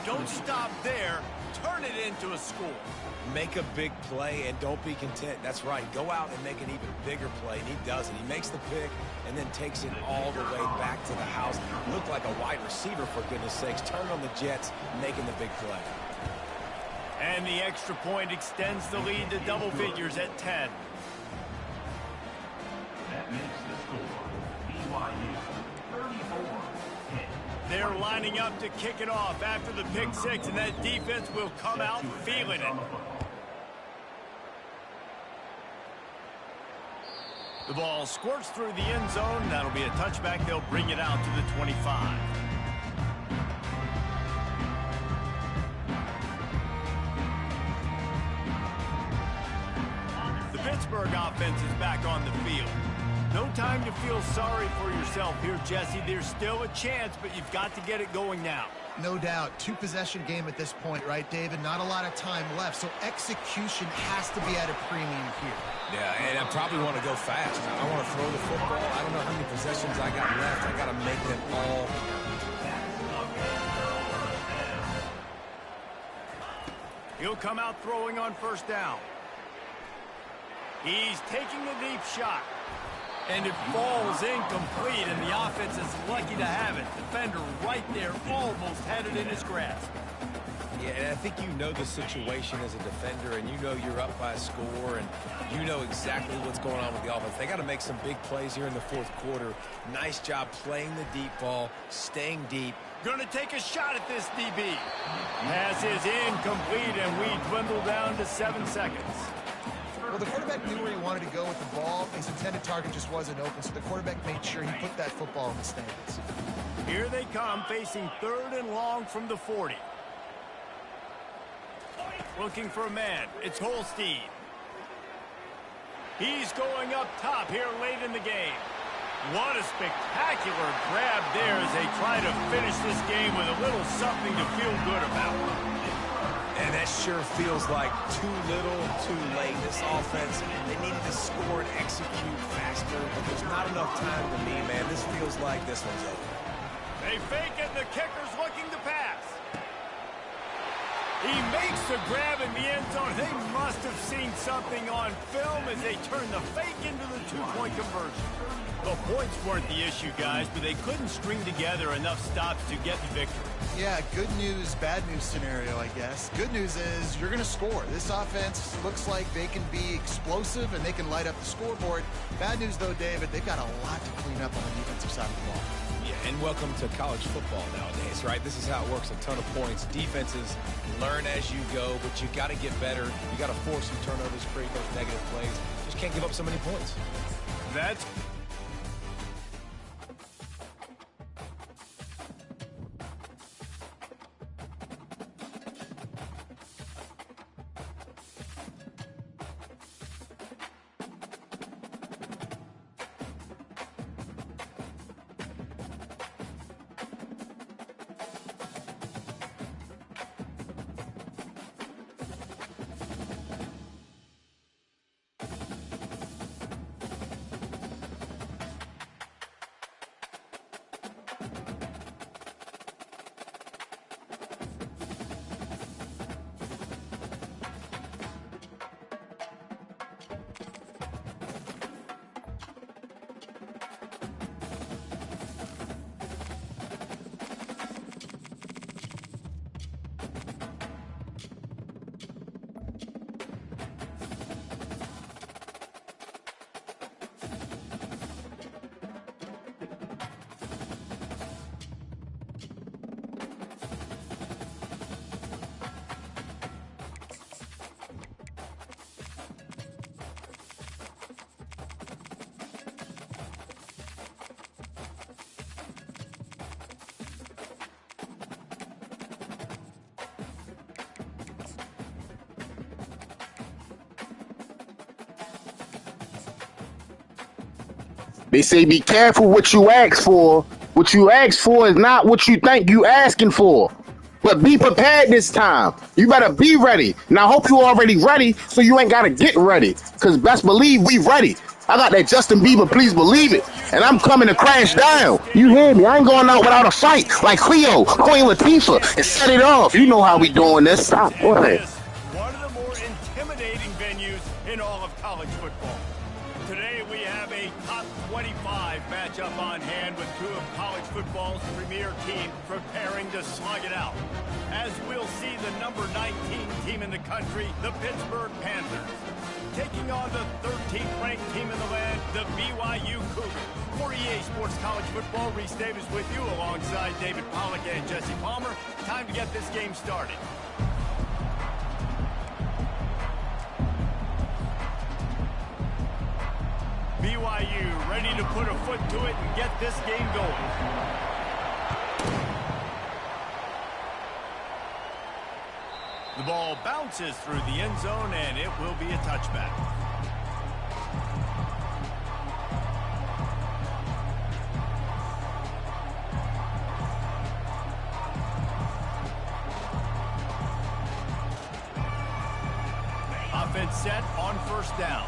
don't stop there. Turn it into a score. Make a big play and don't be content. That's right. Go out and make an even bigger play, and he does it. He makes the pick and then takes it all the way back to the house. Looked like a wide receiver, for goodness sakes. Turned on the Jets, making the big play. And the extra point extends the lead to double figures at 10. That makes the score BYU 34-10. They're lining up to kick it off after the pick six, and that defense will come out feeling it. The ball squirts through the end zone. That'll be a touchback. They'll bring it out to the 25. The Pittsburgh offense is back on the field. No time to feel sorry for yourself here, Jesse. There's still a chance, but you've got to get it going now. No doubt. Two-possession game at this point, right, David? Not a lot of time left, so execution has to be at a premium here. Yeah, and I probably want to go fast. I want to throw the football. I don't know how many possessions I got left. I got to make them all. He'll come out throwing on first down. He's taking the deep shot. And it falls incomplete, and the offense is lucky to have it. Defender right there almost had it in his grasp. Yeah, and I think you know the situation as a defender, and you know you're up by a score, and you know exactly what's going on with the offense. They got to make some big plays here in the fourth quarter. Nice job playing the deep ball, staying deep. Going to take a shot at this DB. Pass is incomplete, and we dwindle down to 7 seconds. Well, the quarterback knew where he wanted to go with the ball. His intended target just wasn't open, so the quarterback made sure he put that football in the stands. Here they come, facing 3rd and long from the 40. Looking for a man. It's Holstein. He's going up top here late in the game. What a spectacular grab there as they try to finish this game with a little something to feel good about. And that sure feels like too little, too late. This offense, they needed to score and execute faster, but there's not enough time to me, man. This feels like this one's over. They fake it, and the kicker's looking to pass. He makes the grab in the end zone. They must have seen something on film as they turn the fake into the two-point conversion. The points weren't the issue, guys, but they couldn't string together enough stops to get the victory. Yeah, good news, bad news scenario, I guess. Good news is you're going to score. This offense looks like they can be explosive and they can light up the scoreboard. Bad news, though, David, they've got a lot to clean up on the defensive side of the ball. Yeah, and welcome to college football nowadays, right? This is how it works, a ton of points. Defenses learn as you go, but you got to get better. You got to force some turnovers, create those negative plays. Just can't give up so many points. That's They say be careful what you ask for. What you ask for is not what you think you asking for. But be prepared this time. You better be ready. And I hope you already ready so you ain't got to get ready. Because best believe we ready. I got that Justin Bieber, please believe it. And I'm coming to crash down. You hear me? I ain't going out without a fight like Cleo, Queen Latifah, and set it off. You know how we doing this. Stop. Go ahead. One of the more intimidating venues in all of college football. Today we have a top 25 matchup on hand with two of college football's premier teams preparing to slug it out. As we'll see the number 19 team in the country, the Pittsburgh Panthers, taking on the 13th ranked team in the land, the BYU Cougars. For EA Sports College Football, Reese Davis with you alongside David Pollack and Jesse Palmer. Time to get this game started. BYU ready to put a foot to it and get this game going. The ball bounces through the end zone, and it will be a touchback. Offense set on first down.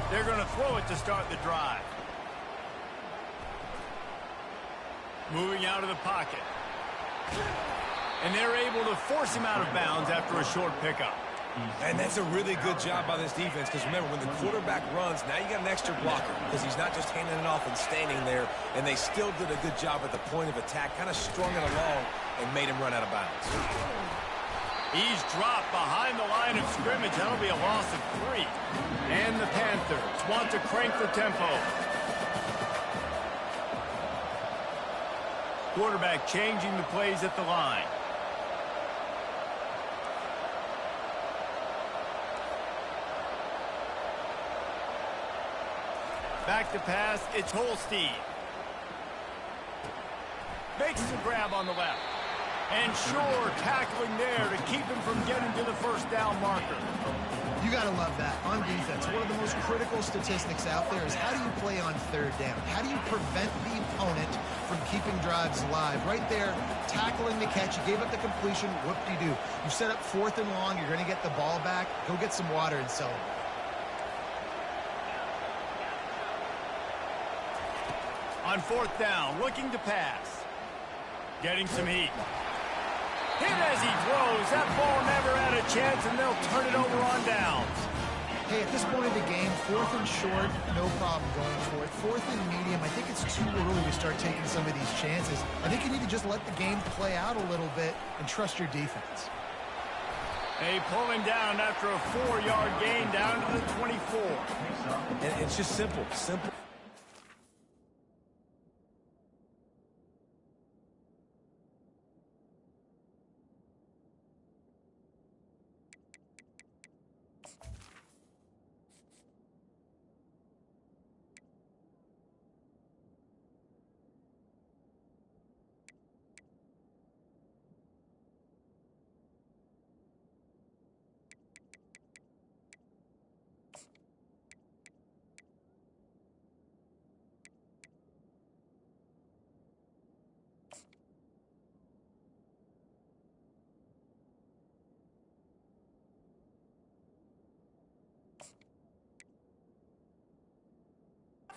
They're going to throw it to start the drive. Moving out of the pocket. And they're able to force him out of bounds after a short pickup. And that's a really good job by this defense, because remember, when the quarterback runs, now you got an extra blocker, because he's not just handing it off and standing there, and they still did a good job at the point of attack, kind of strung it along and made him run out of bounds. He's dropped behind the line of scrimmage. That'll be a loss of 3. And the Panthers want to crank the tempo. Quarterback changing the plays at the line. Back to pass, it's Holstein. Makes the grab on the left. And Shore tackling there to keep him from getting to the first down marker. You got to love that. On defense, one of the most critical statistics out there is how do you play on third down? How do you prevent the opponent from keeping drives alive? Right there, tackling the catch. You gave up the completion. Whoop-de-doo. You set up 4th and long. You're going to get the ball back. Go get some water and celebrate. On 4th down, looking to pass. Getting some heat. Hit as he throws. That ball never had a chance, and they'll turn it over on downs. Hey, at this point of the game, 4th and short, no problem going for it. 4th and medium, I think it's too early to start taking some of these chances. I think you need to just let the game play out a little bit and trust your defense. They pull him down after a 4-yard gain down to the 24. And it's just simple.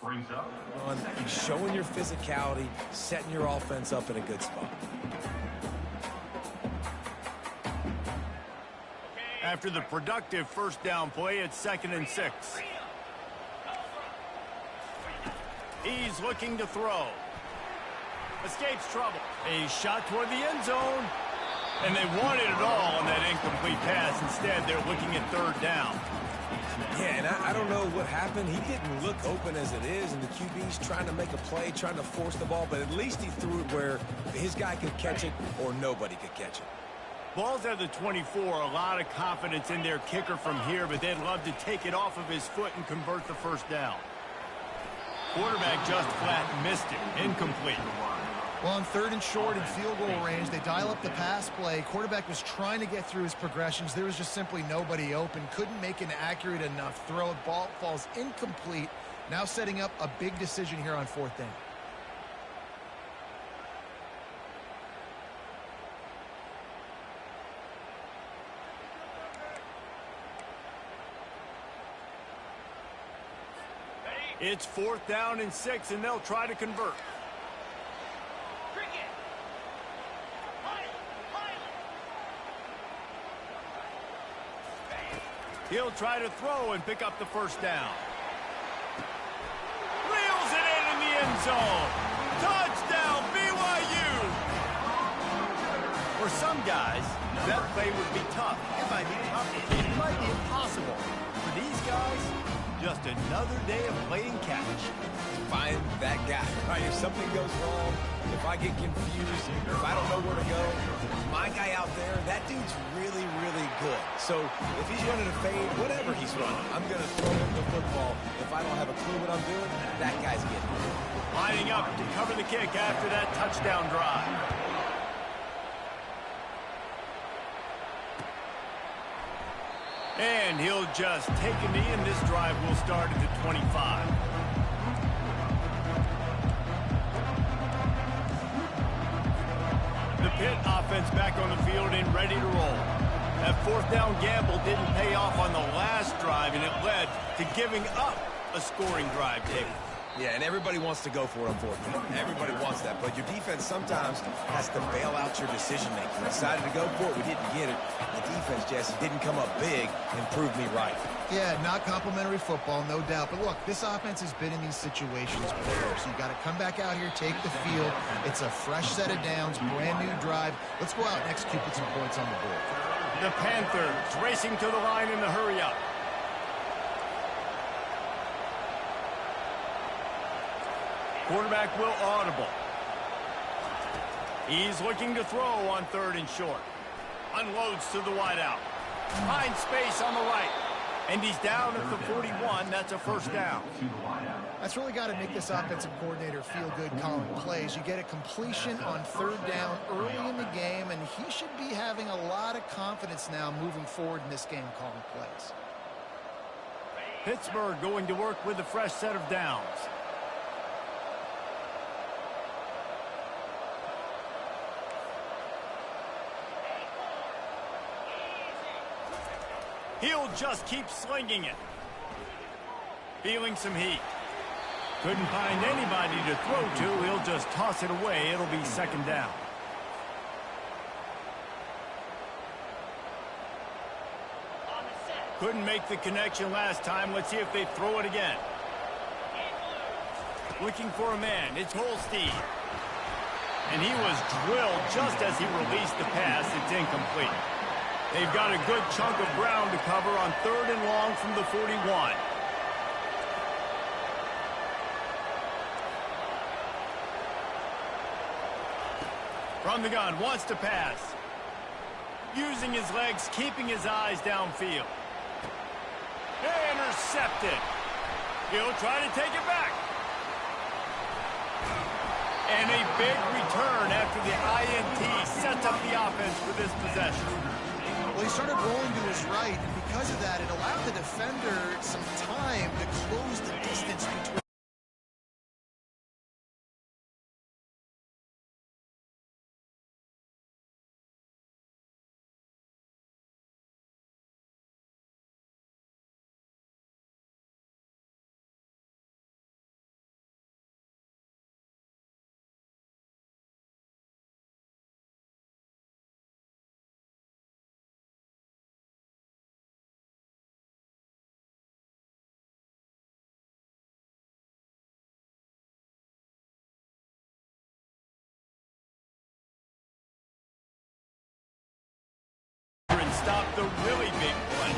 On showing your physicality, setting your offense up in a good spot. After the productive first down play, it's 2nd and 6. He's looking to throw. Escapes trouble. A shot toward the end zone. And they wanted it all on that incomplete pass. Instead, they're looking at 3rd down. Yeah, and I don't know what happened. He didn't look open as it is, and the QB's trying to make a play, trying to force the ball, but at least he threw it where his guy could catch it or nobody could catch it. Ball's at the 24. A lot of confidence in their kicker from here, but they'd love to take it off of his foot and convert the first down. Quarterback just flat missed it. Incomplete. Well, on 3rd and short in field goal range, they dial up the pass play. Quarterback was trying to get through his progressions. There was just simply nobody open. Couldn't make an accurate enough throw. Ball falls incomplete. Now setting up a big decision here on 4th down. It's 4th down and 6, and they'll try to convert. He'll try to throw and pick up the 1st down. Reels it in the end zone. Touchdown, BYU! For some guys, that play would be tough. It might be complicated. It might be impossible. For these guys, just another day of playing catch. Find that guy. Right, if something goes wrong, if I get confused, if I don't know where to go, my guy out there, that dude's really, really good. So if he's running a fade, whatever he's running, I'm going to throw him the football. If I don't have a clue what I'm doing, that guy's getting it. Lining up to cover the kick after that touchdown drive. And he'll just take a knee, and this drive will start at the 25. The Pitt offense back on the field and ready to roll. That 4th down gamble didn't pay off on the last drive, and it led to giving up a scoring drive, David. Yeah, and everybody wants to go for it on 4th down. Everybody wants that, but your defense sometimes has to bail out your decision-making. We decided to go for it. We didn't get it. The defense, Jesse, didn't come up big and prove me right. Yeah, not complimentary football, no doubt. But look, this offense has been in these situations before, so you got to come back out here, take the field. It's a fresh set of downs, brand new drive. Let's go out and execute with some points on the board. The Panthers racing to the line in the hurry-up. Quarterback will audible. He's looking to throw on 3rd and short. Unloads to the wideout. Finds space on the right. And he's down at the 41. That's a 1st down. That's really got to make this offensive coordinator feel good calling plays. You get a completion on 3rd down early in the game, and he should be having a lot of confidence now moving forward in this game calling plays. Pittsburgh going to work with a fresh set of downs. He'll just keep slinging it. Feeling some heat. Couldn't find anybody to throw to. He'll just toss it away. It'll be 2nd down. Couldn't make the connection last time. Let's see if they throw it again. Looking for a man. It's Holstein. And he was drilled just as he released the pass. It's incomplete. They've got a good chunk of ground to cover on 3rd and long from the 41. From the gun, wants to pass. Using his legs, keeping his eyes downfield. Intercepted. He'll try to take it back. And a big return after the INT sets up the offense for this possession. Well, he started rolling to his right, and because of that, it allowed the defender some time to close the distance between. And stop the really big play.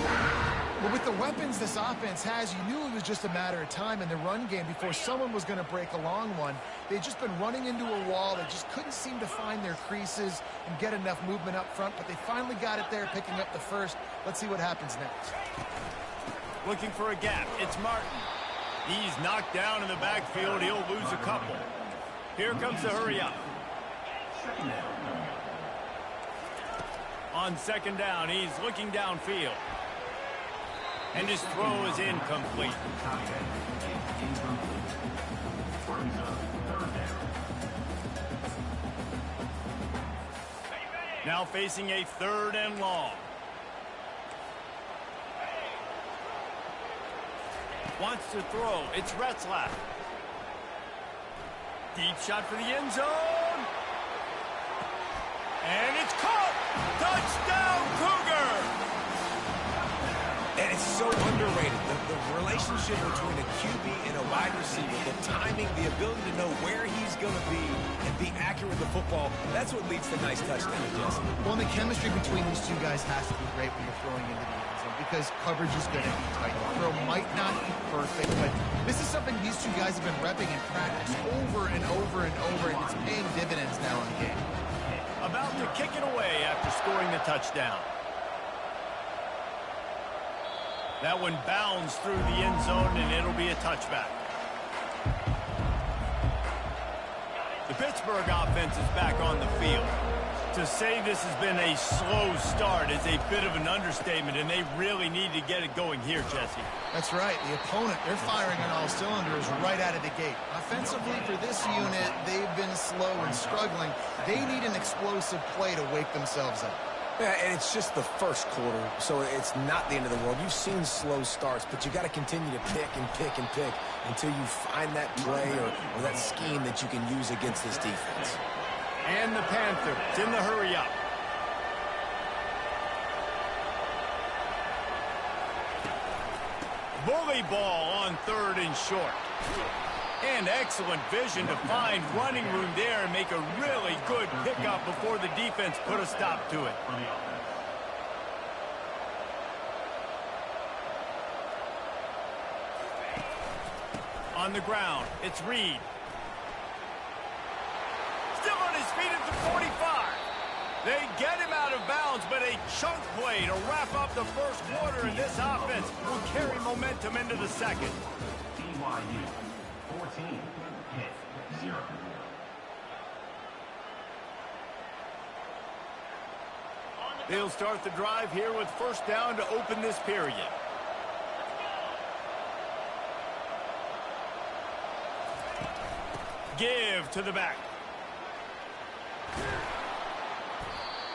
Well, with the weapons this offense has, you knew it was just a matter of time in the run game before someone was going to break a long one. They'd just been running into a wall. They just couldn't seem to find their creases and get enough movement up front, but they finally got it there, picking up the first. Let's see what happens next. Looking for a gap. It's Martin. He's knocked down in the backfield. He'll lose a couple. Here comes the hurry up. Second down. On second down, he's looking downfield. And his throw is incomplete. Brings up third down. Now facing a 3rd and long. Wants to throw. It's Retzlaff. Deep shot for the end zone. And it's caught. Touchdown, Cougar. And it's so underrated. The relationship between a QB and a wide receiver, the timing, the ability to know where he's going to be and be accurate with the football, that's what leads to nice touchdowns, Jesse. Well, and the chemistry between these two guys has to be great when you're throwing into the end zone because coverage is going to be tight. The throw might not be perfect, but this is something these two guys have been repping in practice over and over and over, and it's paying dividends now in the game. About to kick it away after scoring the touchdown. That one bounds through the end zone, and it'll be a touchback. The Pittsburgh offense is back on the field. To say this has been a slow start is a bit of an understatement, and they really need to get it going here, Jesse. That's right. The opponent, they're firing on all cylinders right out of the gate. Offensively, for this unit, they've been slow and struggling. They need an explosive play to wake themselves up. Yeah, and it's just the first quarter, so it's not the end of the world. You've seen slow starts, but you got to continue to pick and pick and pick until you find that play or that scheme that you can use against this defense. And the Panthers in the hurry up. Bully ball on 3rd and short. And excellent vision to find running room there and make a really good pickup before the defense put a stop to it. On the ground, it's Reed. Still on his feet at the 45. They get him out of bounds, but a chunk play to wrap up the first quarter, and this offense will carry momentum into the second. BYU 14, Pitt 0. They'll start the drive here with first down to open this period. Give to the back.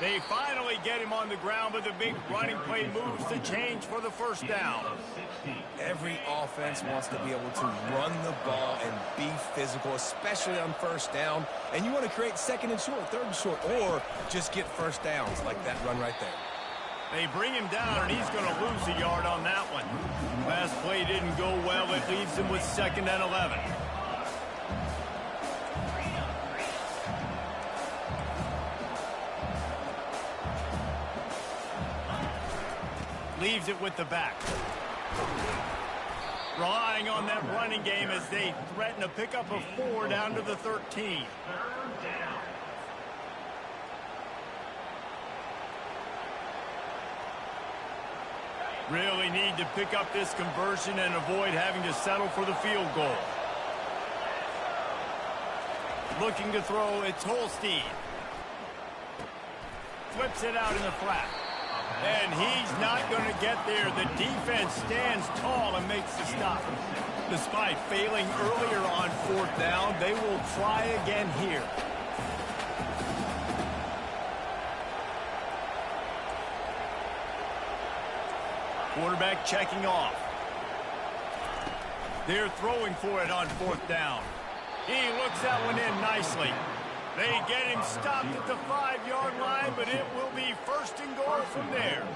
They finally get him on the ground, but the big running play moves the change for the first down. Every offense wants to be able to run the ball and be physical, especially on first down. And you want to create 2nd and short, 3rd and short, or just get first downs like that run right there. They bring him down, and he's going to lose a yard on that one. Last play didn't go well. It leaves him with 2nd and 11. Leaves it with the back. Relying on that running game as they threaten a pickup of 4 down to the 13. 3rd down. Really need to pick up this conversion and avoid having to settle for the field goal. Looking to throw, it's Holstein. Flips it out in the flat. And he's not going to get there. The defense stands tall and makes the stop. Despite failing earlier on 4th down, they will try again here. Quarterback checking off. They're throwing for it on 4th down. He looks that one in nicely. They get him stopped at the 5-yard line, but it will be 1st and goal from there.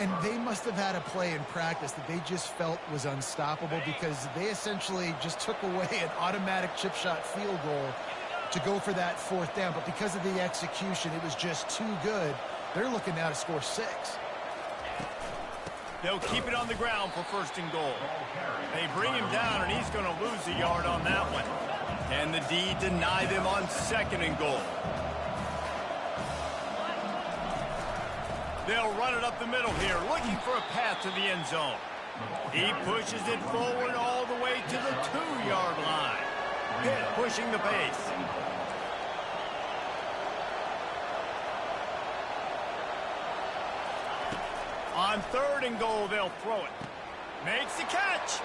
And they must have had a play in practice that they just felt was unstoppable because they essentially just took away an automatic chip shot field goal to go for that 4th down. But because of the execution, it was just too good. They're looking now to score 6. They'll keep it on the ground for 1st and goal. They bring him down, and he's going to lose a yard on that one. And the D deny them on 2nd and goal. They'll run it up the middle here, looking for a path to the end zone. He pushes it forward all the way to the 2-yard line. Pitt pushing the pace. On 3rd and goal, they'll throw it. Makes the catch,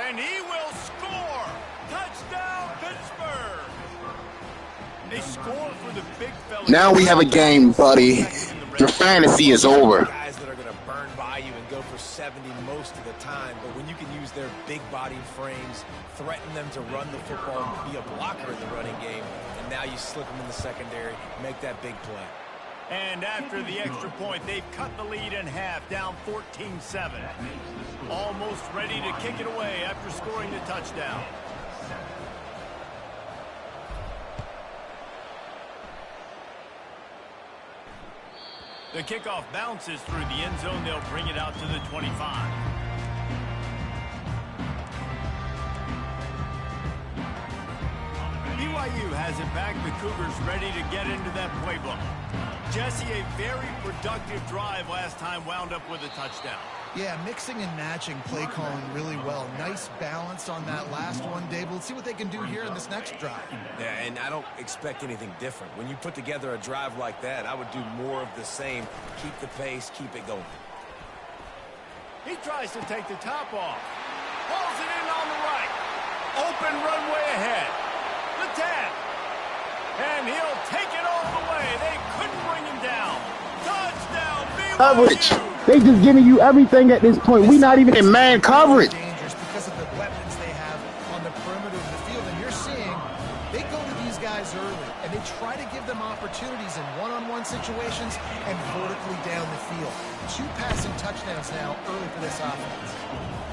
and he will score. Touchdown, Pittsburgh. They score for the big fella. Now we have a game, buddy. Your fantasy is over. Guys that are going to burn by you and go for 70 most of the time, but when you can use their big body frames, threaten them to run the football, be a blocker in the running game, and now you slip them in the secondary, make that big play. And after the extra point, they've cut the lead in half, down 14-7. Almost ready to kick it away after scoring the touchdown. The kickoff bounces through the end zone. They'll bring it out to the 25. BYU has it back. The Cougars ready to get into that playbook. Jesse, a very productive drive last time, wound up with a touchdown. Yeah, mixing and matching play calling really well. Nice balance on that last one, Dave. Let's see what they can do here in this next drive. Yeah, and I don't expect anything different. When you put together a drive like that, I would do more of the same. Keep the pace, keep it going. He tries to take the top off. Pulls it in on the right. Open runway ahead. The 10. And he'll take it all the way. They couldn't bring him down. Touchdown, BYU. Coverage. They just giving you everything at this point. We not even in man coverage. Dangerous because of the weapons they have on the perimeter of the field. And you're seeing they go to these guys early, and they try to give them opportunities in one-on-one situations and vertically down the field. 2 passing touchdowns now early for this offense.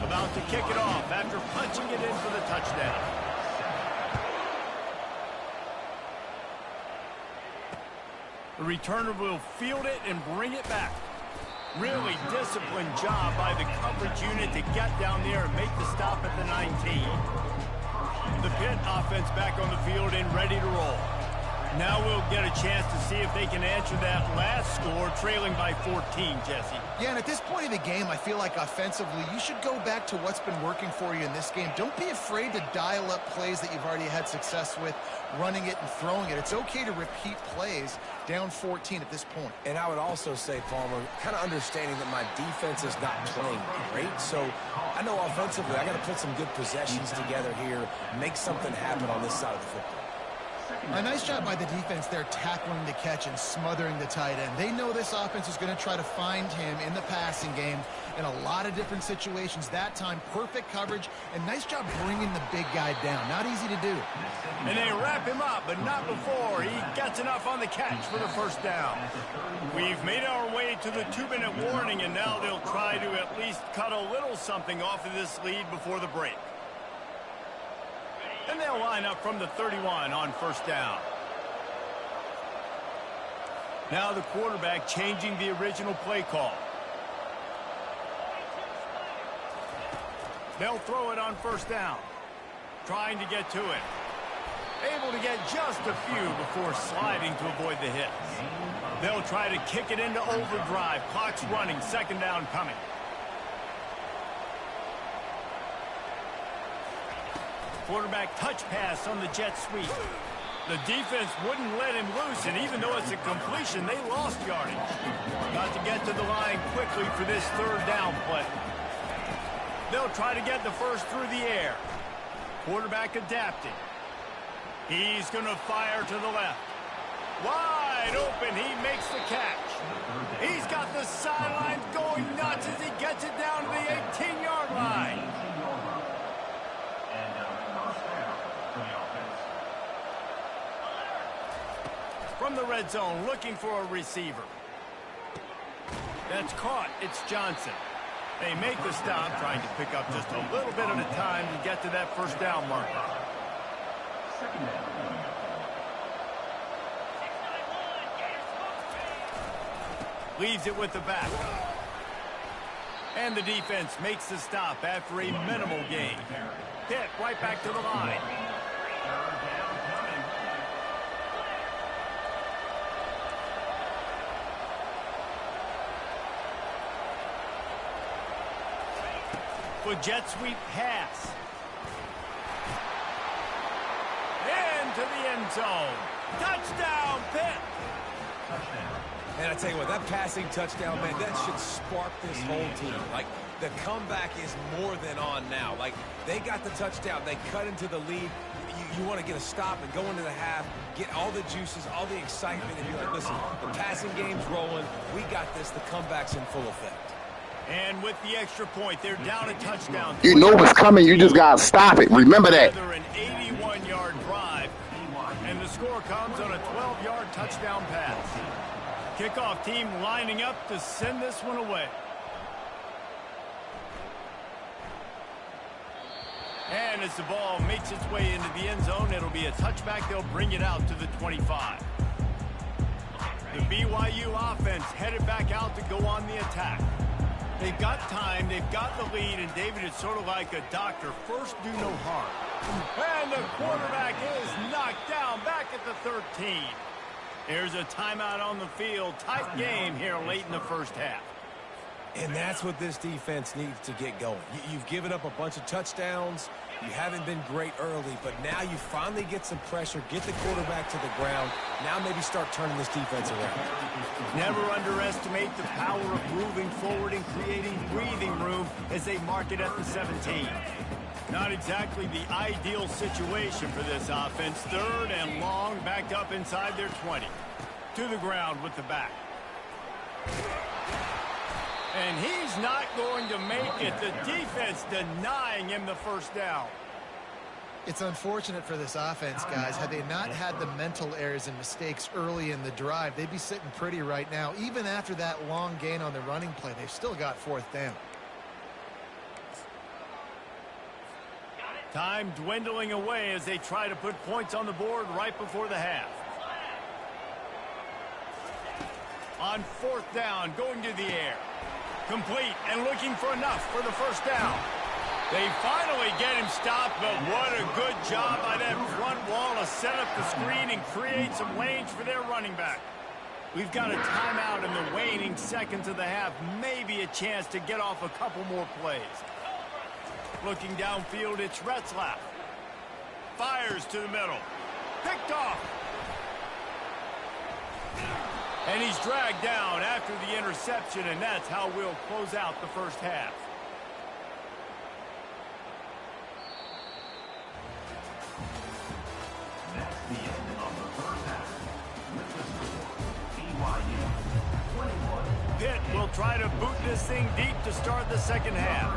About to kick it off after punching it in for the touchdown. The returner will field it and bring it back. Really disciplined job by the coverage unit to get down there and make the stop at the 19. The Pitt offense back on the field and ready to roll. Now we'll get a chance to see if they can answer that last score, trailing by 14, Jesse. Yeah, and at this point in the game, I feel like offensively, you should go back to what's been working for you in this game. Don't be afraid to dial up plays that you've already had success with, running it and throwing it. It's okay to repeat plays down 14 at this point. And I would also say, Palmer, kind of understanding that my defense is not playing great. So I know offensively I got to put some good possessions together here, make something happen on this side of the football. A nice job by the defense there, tackling the catch and smothering the tight end. They know this offense is going to try to find him in the passing game in a lot of different situations. That time, perfect coverage, and nice job bringing the big guy down. Not easy to do. And they wrap him up, but not before he gets enough on the catch for the first down. We've made our way to the 2-minute warning, and now they'll try to at least cut a little something off of this lead before the break. And they'll line up from the 31 on first down. Now the quarterback changing the original play call. They'll throw it on first down. Trying to get to it. Able to get just a few before sliding to avoid the hit. They'll try to kick it into overdrive. Clock's running. Second down coming. Quarterback touch pass on the jet sweep. The defense wouldn't let him loose, and even though it's a completion, they lost yardage. Got to get to the line quickly for this third down play. They'll try to get the first through the air. Quarterback adapting. He's going to fire to the left. Wide open, he makes the catch. He's got the sidelines going nuts as he gets it down to the 18-yard line. From the red zone, looking for a receiver. That's caught. It's Johnson. They make the stop, trying to pick up just a little bit at a time to get to that first down marker. Leaves it with the back. And the defense makes the stop after a minimal gain. Pitt right back to the line. With jet sweep pass. Into the end zone. Touchdown, Pitt. And I tell you what, that passing touchdown, man, that should spark this whole team. Like, the comeback is more than on now. Like, they got the touchdown. They cut into the lead. You want to get a stop and go into the half, get all the juices, all the excitement, and you're like, listen, the passing game's rolling. We got this. The comeback's in full effect. And with the extra point, they're down a touchdown. You know what's coming. You just got to stop it. Remember that. An 81-yard drive, and the score comes on a 12-yard touchdown pass. Kickoff team lining up to send this one away. And as the ball makes its way into the end zone, it'll be a touchback. They'll bring it out to the 25. The BYU offense headed back out to go on the attack. They've got time, they've got the lead, and David, it's sort of like a doctor. First, do no harm. And the quarterback is knocked down back at the 13. There's a timeout on the field. Tight game here late in the first half. And that's what this defense needs to get going. You've given up a bunch of touchdowns. You haven't been great early, but now you finally get some pressure, get the quarterback to the ground. Now maybe start turning this defense around. Never underestimate the power of moving forward and creating breathing room as they mark it at the 17. Not exactly the ideal situation for this offense. Third and long, backed up inside their 20. To the ground with the back. And he's not going to make it. The defense denying him the first down. It's unfortunate for this offense, guys. Had they not had the mental errors and mistakes early in the drive, they'd be sitting pretty right now. Even after that long gain on the running play, they've still got fourth down. Time dwindling away as they try to put points on the board right before the half. On fourth down, going to the air. Complete and looking for enough for the first down. They finally get him stopped, but what a good job by that front wall to set up the screen and create some lanes for their running back. We've got a timeout in the waning seconds of the half. Maybe a chance to get off a couple more plays. Looking downfield, it's Retzlaff. Fires to the middle. Picked off. And he's dragged down after the interception, and that's how we'll close out the first half. That's the end of the first half. With the score, BYU 21. Pitt will try to boot this thing deep to start the second half.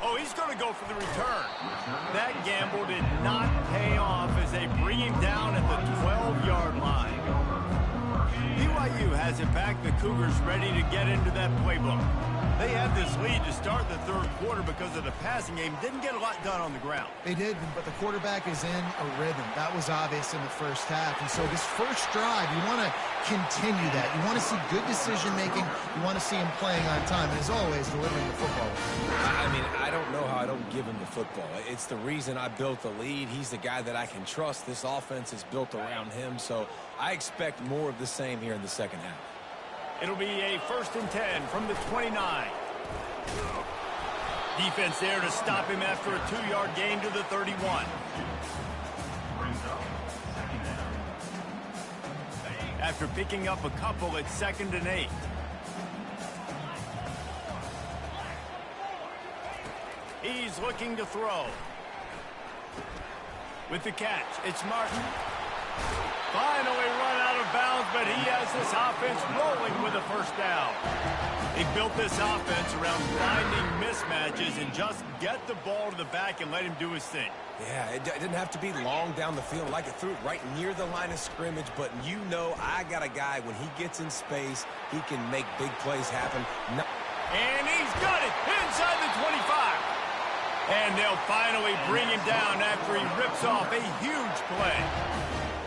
Oh, he's going to go for the return. That gamble did not pay off as they bring him down at the 12-yard line. BYU has it back. The Cougars ready to get into that playbook. They had this lead to start the third quarter because of the passing game. Didn't get a lot done on the ground. They did, but the quarterback is in a rhythm. That was obvious in the first half. And so this first drive, you want to continue that. You want to see good decision-making. You want to see him playing on time. And as always, delivering the football. I mean, I don't know how I don't give him the football. It's the reason I built the lead. He's the guy that I can trust. This offense is built around him. So I expect more of the same here in the second half. It'll be a 1st and 10 from the 29. Defense there to stop him after a 2-yard gain to the 31. After picking up a couple, it's 2nd and 8. He's looking to throw. With the catch, it's Martin. Finally run out of bounds, but he has this offense rolling with a first down. He built this offense around finding mismatches and just get the ball to the back and let him do his thing. Yeah, it didn't have to be long down the field. Like it threw it right near the line of scrimmage, but you know I got a guy, when he gets in space, he can make big plays happen. No. And he's got it inside the 25. And they'll finally bring him down after he rips off a huge play.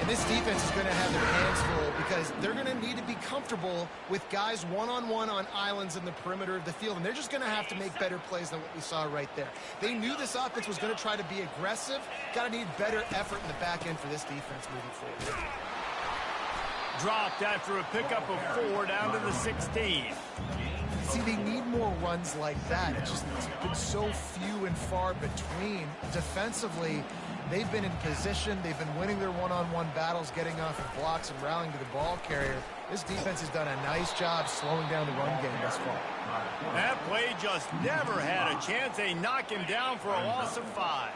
And this defense is going to have their hands full because they're going to need to be comfortable with guys one-on-one on islands in the perimeter of the field. And they're just going to have to make better plays than what we saw right there. They knew this offense was going to try to be aggressive. Got to need better effort in the back end for this defense moving forward. Dropped after a pickup of 4 down to the 16. See, they need more runs like that. It's been so few and far between. Defensively, they've been in position. They've been winning their one-on-one battles, getting off of blocks and rallying to the ball carrier. This defense has done a nice job slowing down the run game thus far. That play just never had a chance. They knock him down for a loss of 5.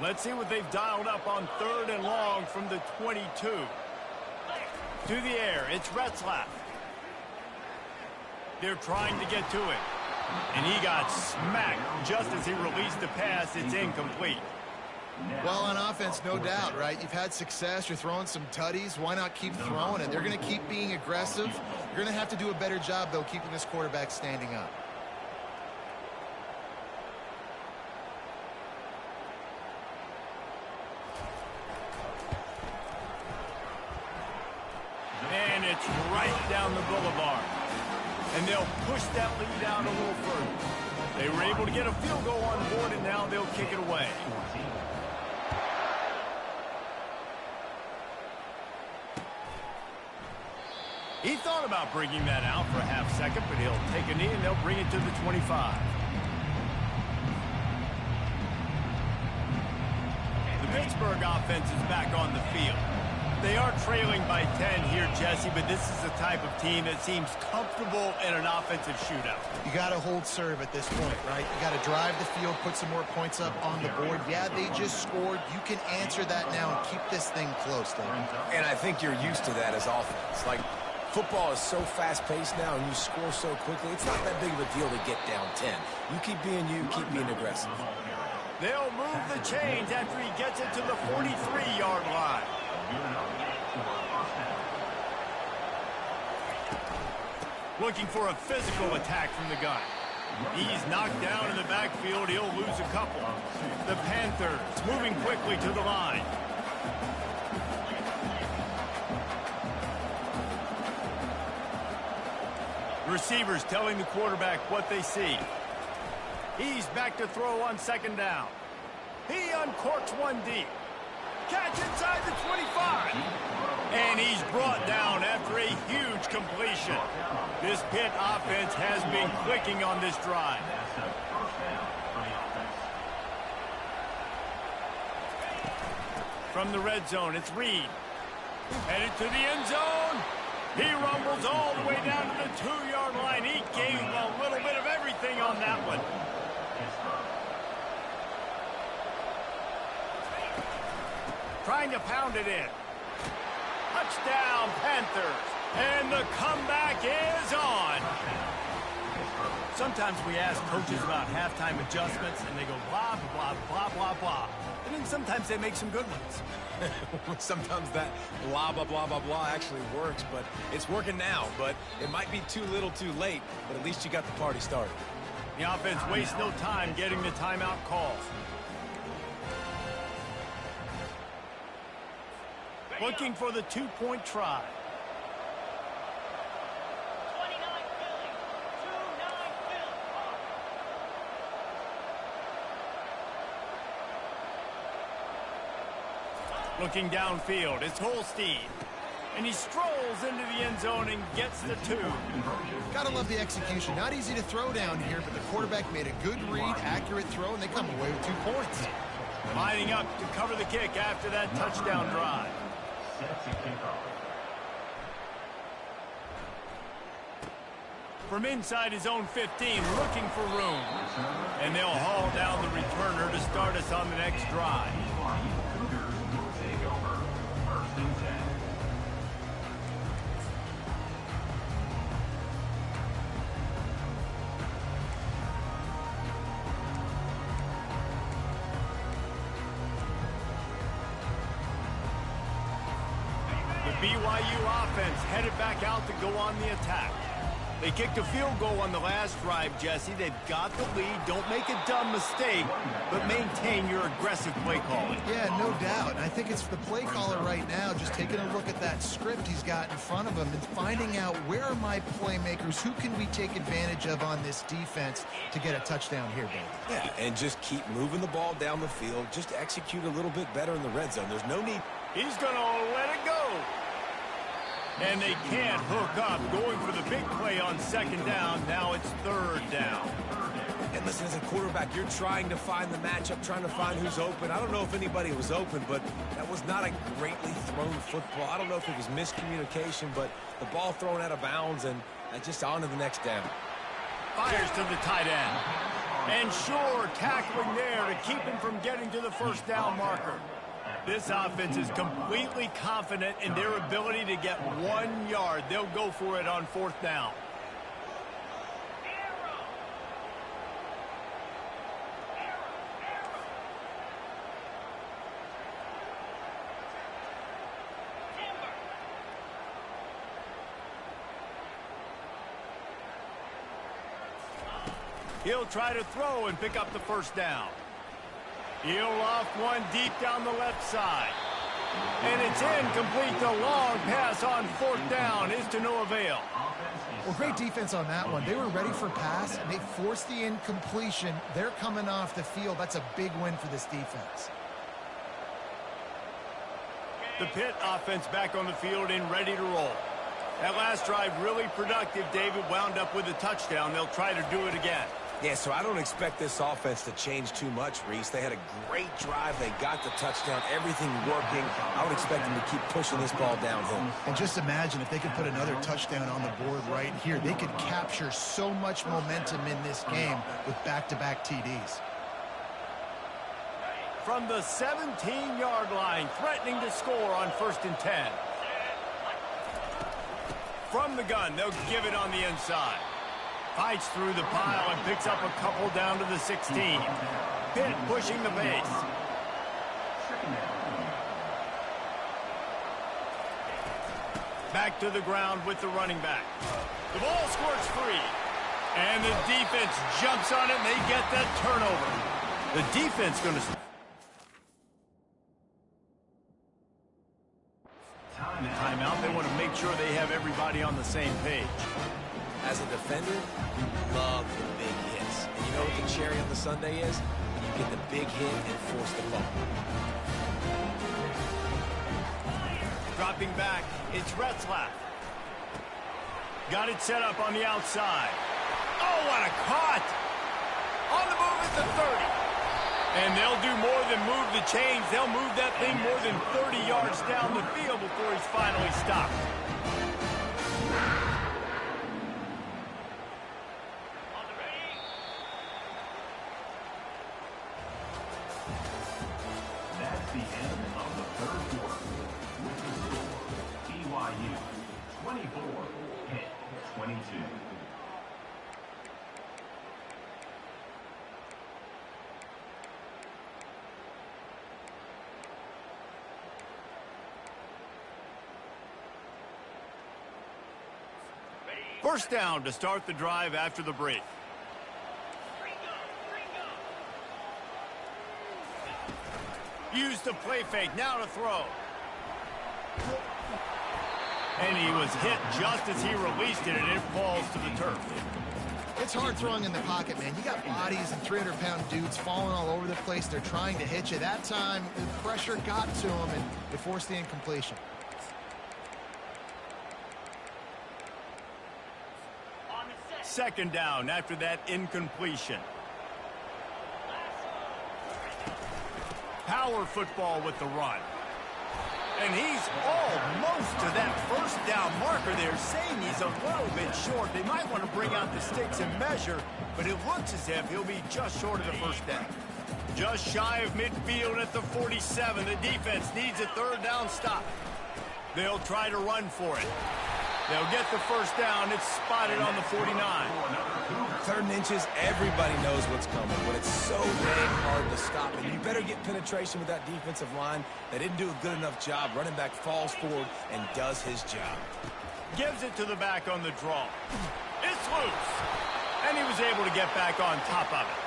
Let's see what they've dialed up on 3rd and long from the 22. To the air, it's Retzlaff. They're trying to get to it. And he got smacked just as he released the pass. It's incomplete. Well, on offense, no doubt, right? You've had success. You're throwing some tutties. Why not keep throwing it? They're going to keep being aggressive. You're going to have to do a better job, though, keeping this quarterback standing up. And it's right down the boulevard. And they'll push that lead out a little further. They were able to get a field goal on board, and now they'll kick it away. He thought about bringing that out for a half second, but he'll take a knee, and they'll bring it to the 25. The Pittsburgh offense is back on the field. They are trailing by 10 here, Jesse, but this is the type of team that seems comfortable in an offensive shootout. You got to hold serve at this point, right? You got to drive the field, put some more points up on the board. Yeah, they just scored. You can answer that now and keep this thing close, though. And I think you're used to that as offense. Like, football is so fast-paced now, and you score so quickly, it's not that big of a deal to get down 10. You keep being you, keep being aggressive. They'll move the chains after he gets it to the 43-yard line. Looking for a physical attack from the gun. He's knocked down in the backfield. He'll lose a couple. The Panthers moving quickly to the line. Receivers telling the quarterback what they see. He's back to throw on 2nd down. He uncorks one deep. Catch inside the 25. And he's brought down after a huge completion. This Pitt offense has been clicking on this drive. From the red zone, it's Reed. Headed to the end zone. He rumbles all the way down to the 2-yard line. He gave a little bit of everything on that one. Trying to pound it in. Touchdown, Panthers. And the comeback is on. Sometimes we ask coaches about halftime adjustments, and they go blah, blah, blah, blah, blah. And then sometimes they make some good ones. Sometimes that blah, blah, blah, blah, blah actually works, but it's working now. But it might be too little too late, but at least you got the party started. The offense wastes no time getting the timeout call. Looking for the 2-point try. Looking downfield, it's Holstein. And he strolls into the end zone and gets the 2. Gotta love the execution. Not easy to throw down here, but the quarterback made a good read, accurate throw, and they come away with 2 points. Lining up to cover the kick after that touchdown drive. From inside his own 15, looking for room. And they'll haul down the returner to start us on the next drive. BYU offense headed back out to go on the attack. They kicked a field goal on the last drive, Jesse. They've got the lead. Don't make a dumb mistake, but maintain your aggressive play calling. Yeah, no doubt. And I think it's the play caller right now just taking a look at that script he's got in front of him and finding out where are my playmakers, who can we take advantage of on this defense to get a touchdown here, baby. Yeah, and just keep moving the ball down the field. Just execute a little bit better in the red zone. There's no need. He's going to let it go. And they can't hook up. Going for the big play on second down. Now it's third down. And listen, as a quarterback, you're trying to find the matchup, trying to find who's open. I don't know if anybody was open, but that was not a greatly thrown football. I don't know if it was miscommunication, but the ball thrown out of bounds and just on to the next down. Fires to the tight end. And sure, tackling there to keep him from getting to the first down marker. This offense is completely confident in their ability to get 1 yard. They'll go for it on fourth down. He'll try to throw and pick up the first down. He'll loft one deep down the left side. And it's incomplete. The long pass on fourth down is to no avail. Well, great defense on that one. They were ready for pass, and they forced the incompletion. They're coming off the field. That's a big win for this defense. The Pitt offense back on the field and ready to roll. That last drive really productive. David wound up with a touchdown. They'll try to do it again. Yeah, so I don't expect this offense to change too much, Reese. They had a great drive. They got the touchdown, everything working. I would expect them to keep pushing this ball downhill. And just imagine if they could put another touchdown on the board right here. They could capture so much momentum in this game with back-to-back TDs. From the 17-yard line, threatening to score on 1st and 10. From the gun, they'll give it on the inside. Fights through the pile and picks up a couple down to the 16. Pitt pushing the pace. Back to the ground with the running back. The ball squirts free. And the defense jumps on it and they get that turnover. The defense going to... Timeout. They want to make sure they have everybody on the same page. As a defender, you love the big hits. And you know what the cherry on the sundae is? You get the big hit and force the fumble. Dropping back, it's Retzlaff. Got it set up on the outside. Oh, what a cut! On the move at the 30. And they'll do more than move the chains. They'll move that thing more than 30 yards down the field before he's finally stopped. That's the end of the third quarter. With the score, BYU 24, Pitt 22. First down to start the drive after the break. Use the play fake, now to throw. And he was hit just as he released it, and it falls to the turf. It's hard throwing in the pocket, man. You got bodies and 300-pound dudes falling all over the place. They're trying to hit you. That time, the pressure got to him, and it forced the incompletion. Second down after that incompletion. Power football with the run. And he's almost to that first down marker there, saying he's a little bit short. They might want to bring out the sticks and measure, but it looks as if he'll be just short of the first down. Just shy of midfield at the 47. The defense needs a third down stop. They'll try to run for it. They'll get the first down. It's spotted on the 49. 3rd and inches, everybody knows what's coming, but it's so dang hard to stop. And you better get penetration with that defensive line. They didn't do a good enough job. Running back falls forward and does his job. Gives it to the back on the draw. It's loose. And he was able to get back on top of it.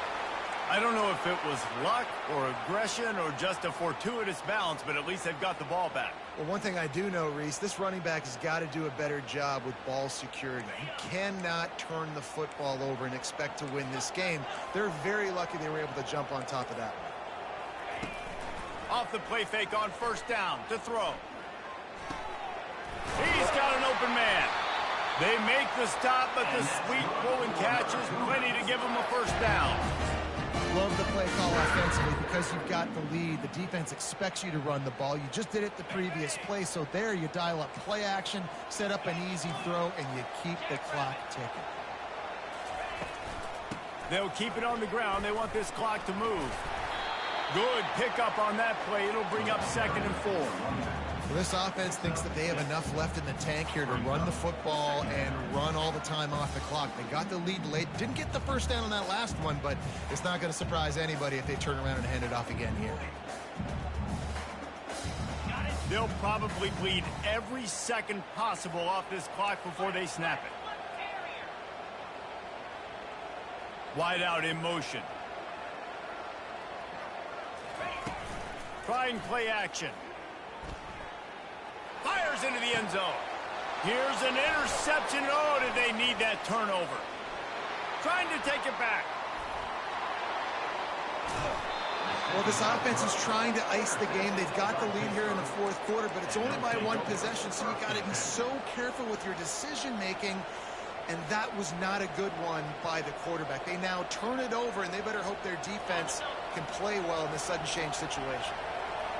I don't know if it was luck or aggression or just a fortuitous bounce, but at least they've got the ball back. Well, one thing I do know, Reese, this running back has got to do a better job with ball security. He cannot turn the football over and expect to win this game. They're very lucky they were able to jump on top of that one. Off the play fake on first down to throw. He's got an open man. They make the stop, but the sweet pull and catch is plenty to give them a first down. Love the play call offensively because you've got the lead. The defense expects you to run the ball. You just did it the previous play, so there you dial up play action, set up an easy throw, and you keep the clock ticking. They'll keep it on the ground. They want this clock to move. Good pickup on that play. It'll bring up 2nd and 4. Well, this offense thinks that they have enough left in the tank here to run the football and run all the time off the clock. They got the lead late. Didn't get the first down on that last one, but it's not going to surprise anybody if they turn around and hand it off again here. They'll probably bleed every second possible off this clock before they snap it. Wide out in motion. Trying play action. Fires into the end zone. Here's an interception. Oh, did they need that turnover? Trying to take it back. Well, this offense is trying to ice the game. They've got the lead here in the 4th quarter, but it's only by 1 possession, so you've got to be so careful with your decision-making, and that was not a good one by the quarterback. They now turn it over, and they better hope their defense can play well in this sudden change situation.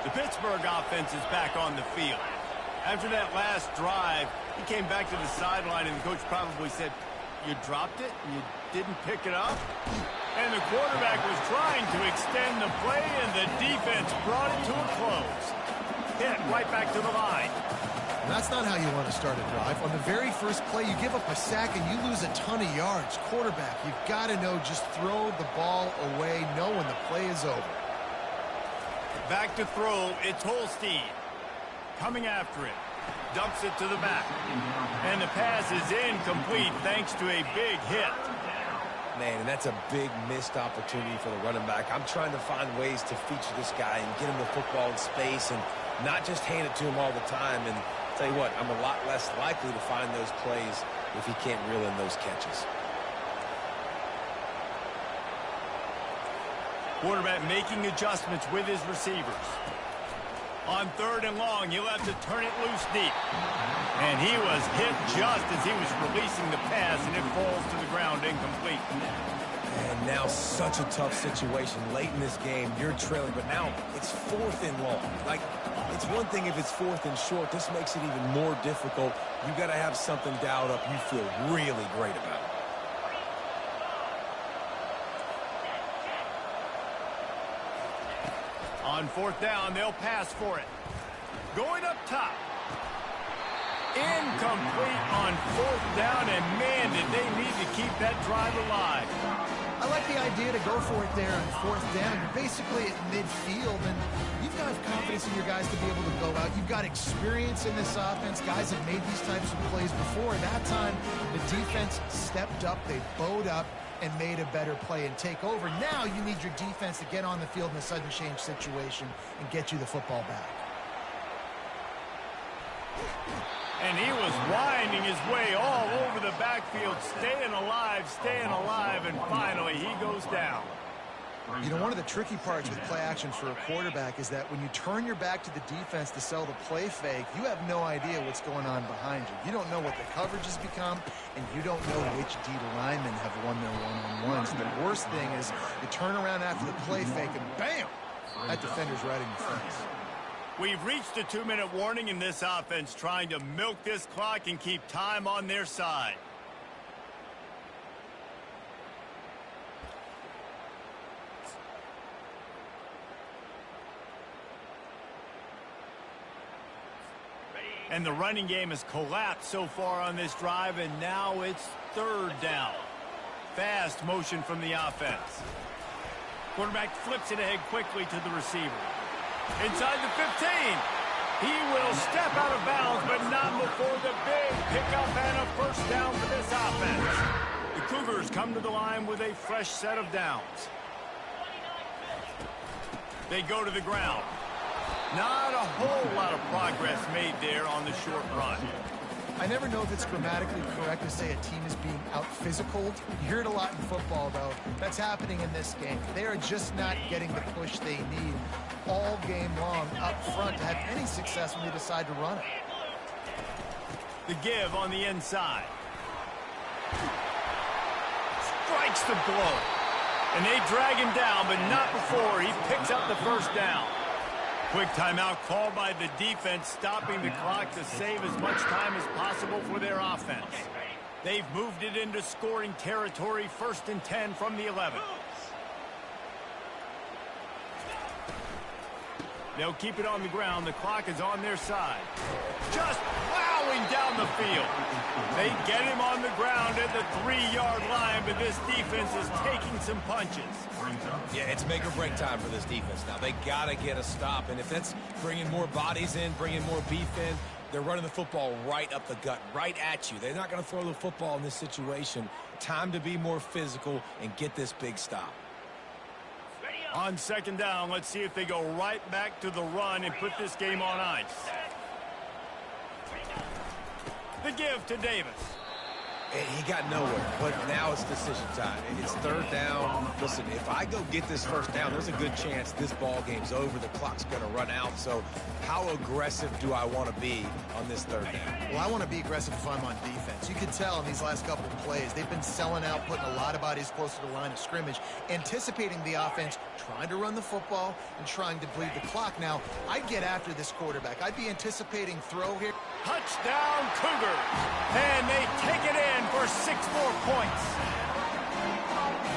The Pittsburgh offense is back on the field. After that last drive, he came back to the sideline, and the coach probably said, "You dropped it? You didn't pick it up?" And the quarterback was trying to extend the play, and the defense brought it to a close. Hit right back to the line. And that's not how you want to start a drive. On the very first play, you give up a sack, and you lose a ton of yards. Quarterback, you've got to know, just throw the ball away, know when the play is over. Back to throw, it's Holstein. Coming after it. Dumps it to the back. And the pass is incomplete thanks to a big hit. Man, and that's a big missed opportunity for the running back. I'm trying to find ways to feature this guy and get him the football in space and not just hand it to him all the time. And I'll tell you what, I'm a lot less likely to find those plays if he can't reel in those catches. Quarterback making adjustments with his receivers. On 3rd and long, he'll have to turn it loose deep. And he was hit just as he was releasing the pass, and it falls to the ground incomplete. And now such a tough situation late in this game. You're trailing, but now it's 4th and long. Like, it's one thing if it's 4th and short. This makes it even more difficult. You got to have something dialed up you feel really great about. On 4th down, they'll pass for it. Going up top. Incomplete on 4th down, and man, did they need to keep that drive alive. I like the idea to go for it there on 4th down. You're basically at midfield, and you've got confidence in your guys to be able to go out. You've got experience in this offense. Guys have made these types of plays before. That time, the defense stepped up. They bowed up and made a better play and take over. Now you need your defense to get on the field in a sudden change situation and get you the football back. And he was winding his way all over the backfield, staying alive, and finally he goes down. You know, one of the tricky parts with play action for a quarterback is that when you turn your back to the defense to sell the play fake, you have no idea what's going on behind you. You don't know what the coverage has become, and you don't know which D linemen have won their one-on-ones. The worst thing is you turn around after the play fake, and bam, that defender's right in your face. We've reached a 2-minute warning in this offense, trying to milk this clock and keep time on their side. And the running game has collapsed so far on this drive, and now it's 3rd down. Fast motion from the offense. Quarterback flips it ahead quickly to the receiver. Inside the 15. He will step out of bounds, but not before the big pickup and a first down for this offense. The Cougars come to the line with a fresh set of downs. They go to the ground. Not a whole lot of progress made there on the short run. I never know if it's grammatically correct to say a team is being out-physicaled. You hear it a lot in football, though. That's happening in this game. They are just not getting the push they need all game long up front to have any success when they decide to run it. The give on the inside. Strikes the blow. And they drag him down, but not before he picks up the first down. Quick timeout called by the defense, stopping the clock to save as much time as possible for their offense. They've moved it into scoring territory, 1st and 10 from the 11. They'll keep it on the ground. The clock is on their side. Just plowing down the field. They get him on the ground at the 3-yard line, but this defense is taking some punches. Yeah, it's make or break time for this defense now. They got to get a stop, and if that's bringing more bodies in, bringing more beef in, they're running the football right up the gut, right at you. They're not going to throw the football in this situation. Time to be more physical and get this big stop. On 2nd down, let's see if they go right back to the run and put this game on ice. The give to Davis. He got nowhere, but now it's decision time. It's 3rd down. Listen, if I go get this 1st down, there's a good chance this ball game's over. The clock's going to run out. So how aggressive do I want to be on this 3rd down? Well, I want to be aggressive if I'm on defense. You can tell in these last couple of plays, they've been selling out, putting a lot of bodies close to the line of scrimmage, anticipating the offense, trying to run the football, and trying to bleed the clock. Now, I'd get after this quarterback. I'd be anticipating throw here. Touchdown, Cougars. And they take it in for 6 more points.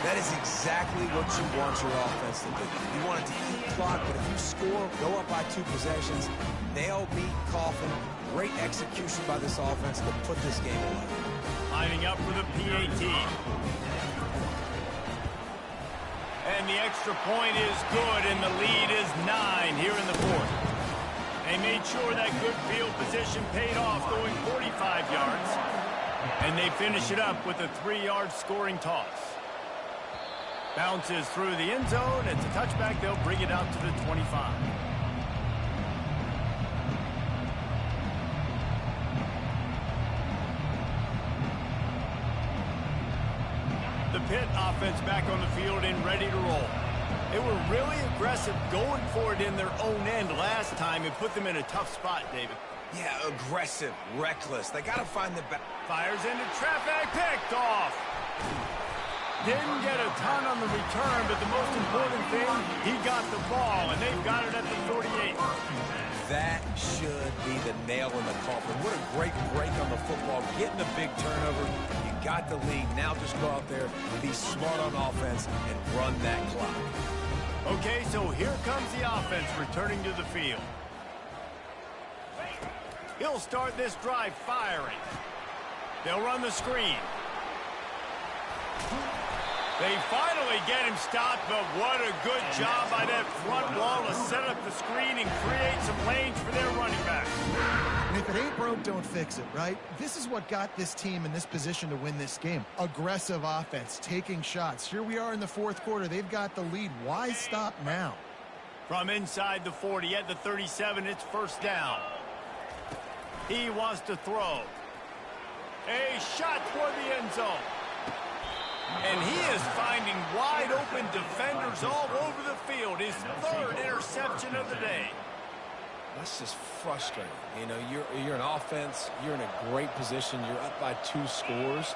That is exactly what you want your offense to do. You want it to keep clock, but if you score, go up by 2 possessions, nail, beat, coffin. Great execution by this offense to put this game away. Lining up for the PAT. And the extra point is good, and the lead is 9 here in the 4th. They made sure that good field position paid off, going 45 yards. And they finish it up with a 3-yard scoring toss. Bounces through the end zone. It's a touchback. They'll bring it out to the 25. The Pitt offense back on the field and ready to roll. They were really aggressive going for it in their own end last time and put them in a tough spot, David. Yeah, aggressive, reckless. They got to find the back. Fires into traffic, picked off. Didn't get a ton on the return, but the most important thing, he got the ball, and they've got it at the 48. That should be the nail in the coffin. What a great break on the football, getting a big turnover. You got the lead. Now just go out there, be smart on offense, and run that clock. Okay, so here comes the offense returning to the field. He'll start this drive firing. They'll run the screen. They finally get him stopped, but what a good job by that front wall to set up the screen and create some lanes for their running back. And if it ain't broke, don't fix it, right? This is what got this team in this position to win this game. Aggressive offense, taking shots. Here we are in the 4th quarter. They've got the lead. Why stop now? From inside the 40 at the 37, it's 1st down. He wants to throw. A shot toward the end zone. And he is finding wide-open defenders all over the field. His 3rd interception of the day. That's just frustrating. You know, you're an offense. You're in a great position. You're up by 2 scores.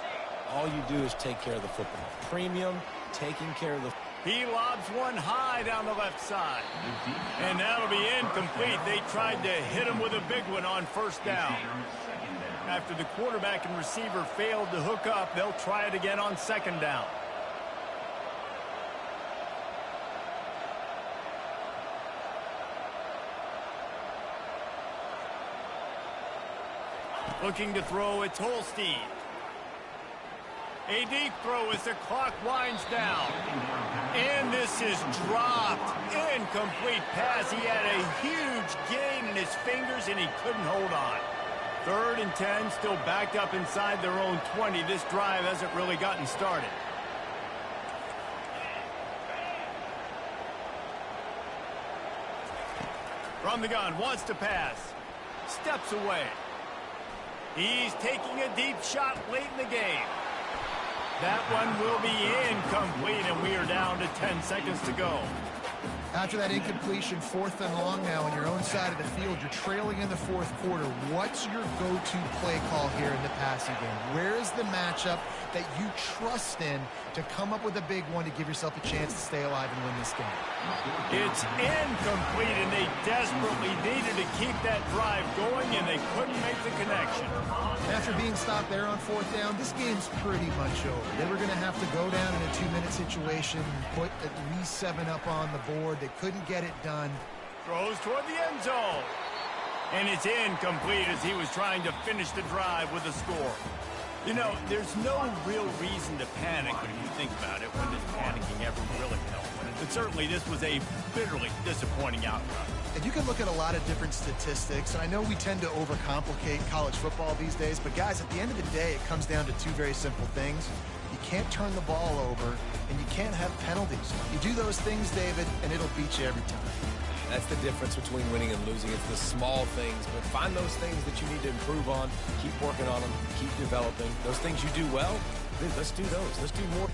All you do is take care of the football. Premium, taking care of the. He lobs one high down the left side. And that'll be incomplete. They tried to hit him with a big one on 1st down. After the quarterback and receiver failed to hook up, they'll try it again on 2nd down. Looking to throw, it's Holstein. A deep throw as the clock winds down. And this is dropped. Incomplete pass. He had a huge gain in his fingers, and he couldn't hold on. 3rd and 10, still backed up inside their own 20. This drive hasn't really gotten started. From the gun, wants to pass. Steps away. He's taking a deep shot late in the game. That one will be incomplete, and we are down to 10 seconds to go. After that incompletion, 4th and long now on your own side of the field, you're trailing in the 4th quarter. What's your go-to play call here in the passing game? Where is the matchup that you trust in to come up with a big one to give yourself a chance to stay alive and win this game? It's incomplete, and they desperately needed to keep that drive going, and they couldn't make the connection. After being stopped there on 4th down, this game's pretty much over. They were going to have to go down in a 2-minute situation, put at least 7 up on the board. They couldn't get it done. Throws toward the end zone. And it's incomplete as he was trying to finish the drive with a score. You know, there's no real reason to panic when you think about it. When does panicking ever really help? But certainly this was a bitterly disappointing outcome. And you can look at a lot of different statistics, and I know we tend to overcomplicate college football these days, but guys, at the end of the day, it comes down to 2 very simple things. You can't turn the ball over, and you can't have penalties. You do those things, David, and it'll beat you every time. That's the difference between winning and losing. It's the small things, but find those things that you need to improve on. Keep working on them. Keep developing. Those things you do well, let's do those. Let's do more.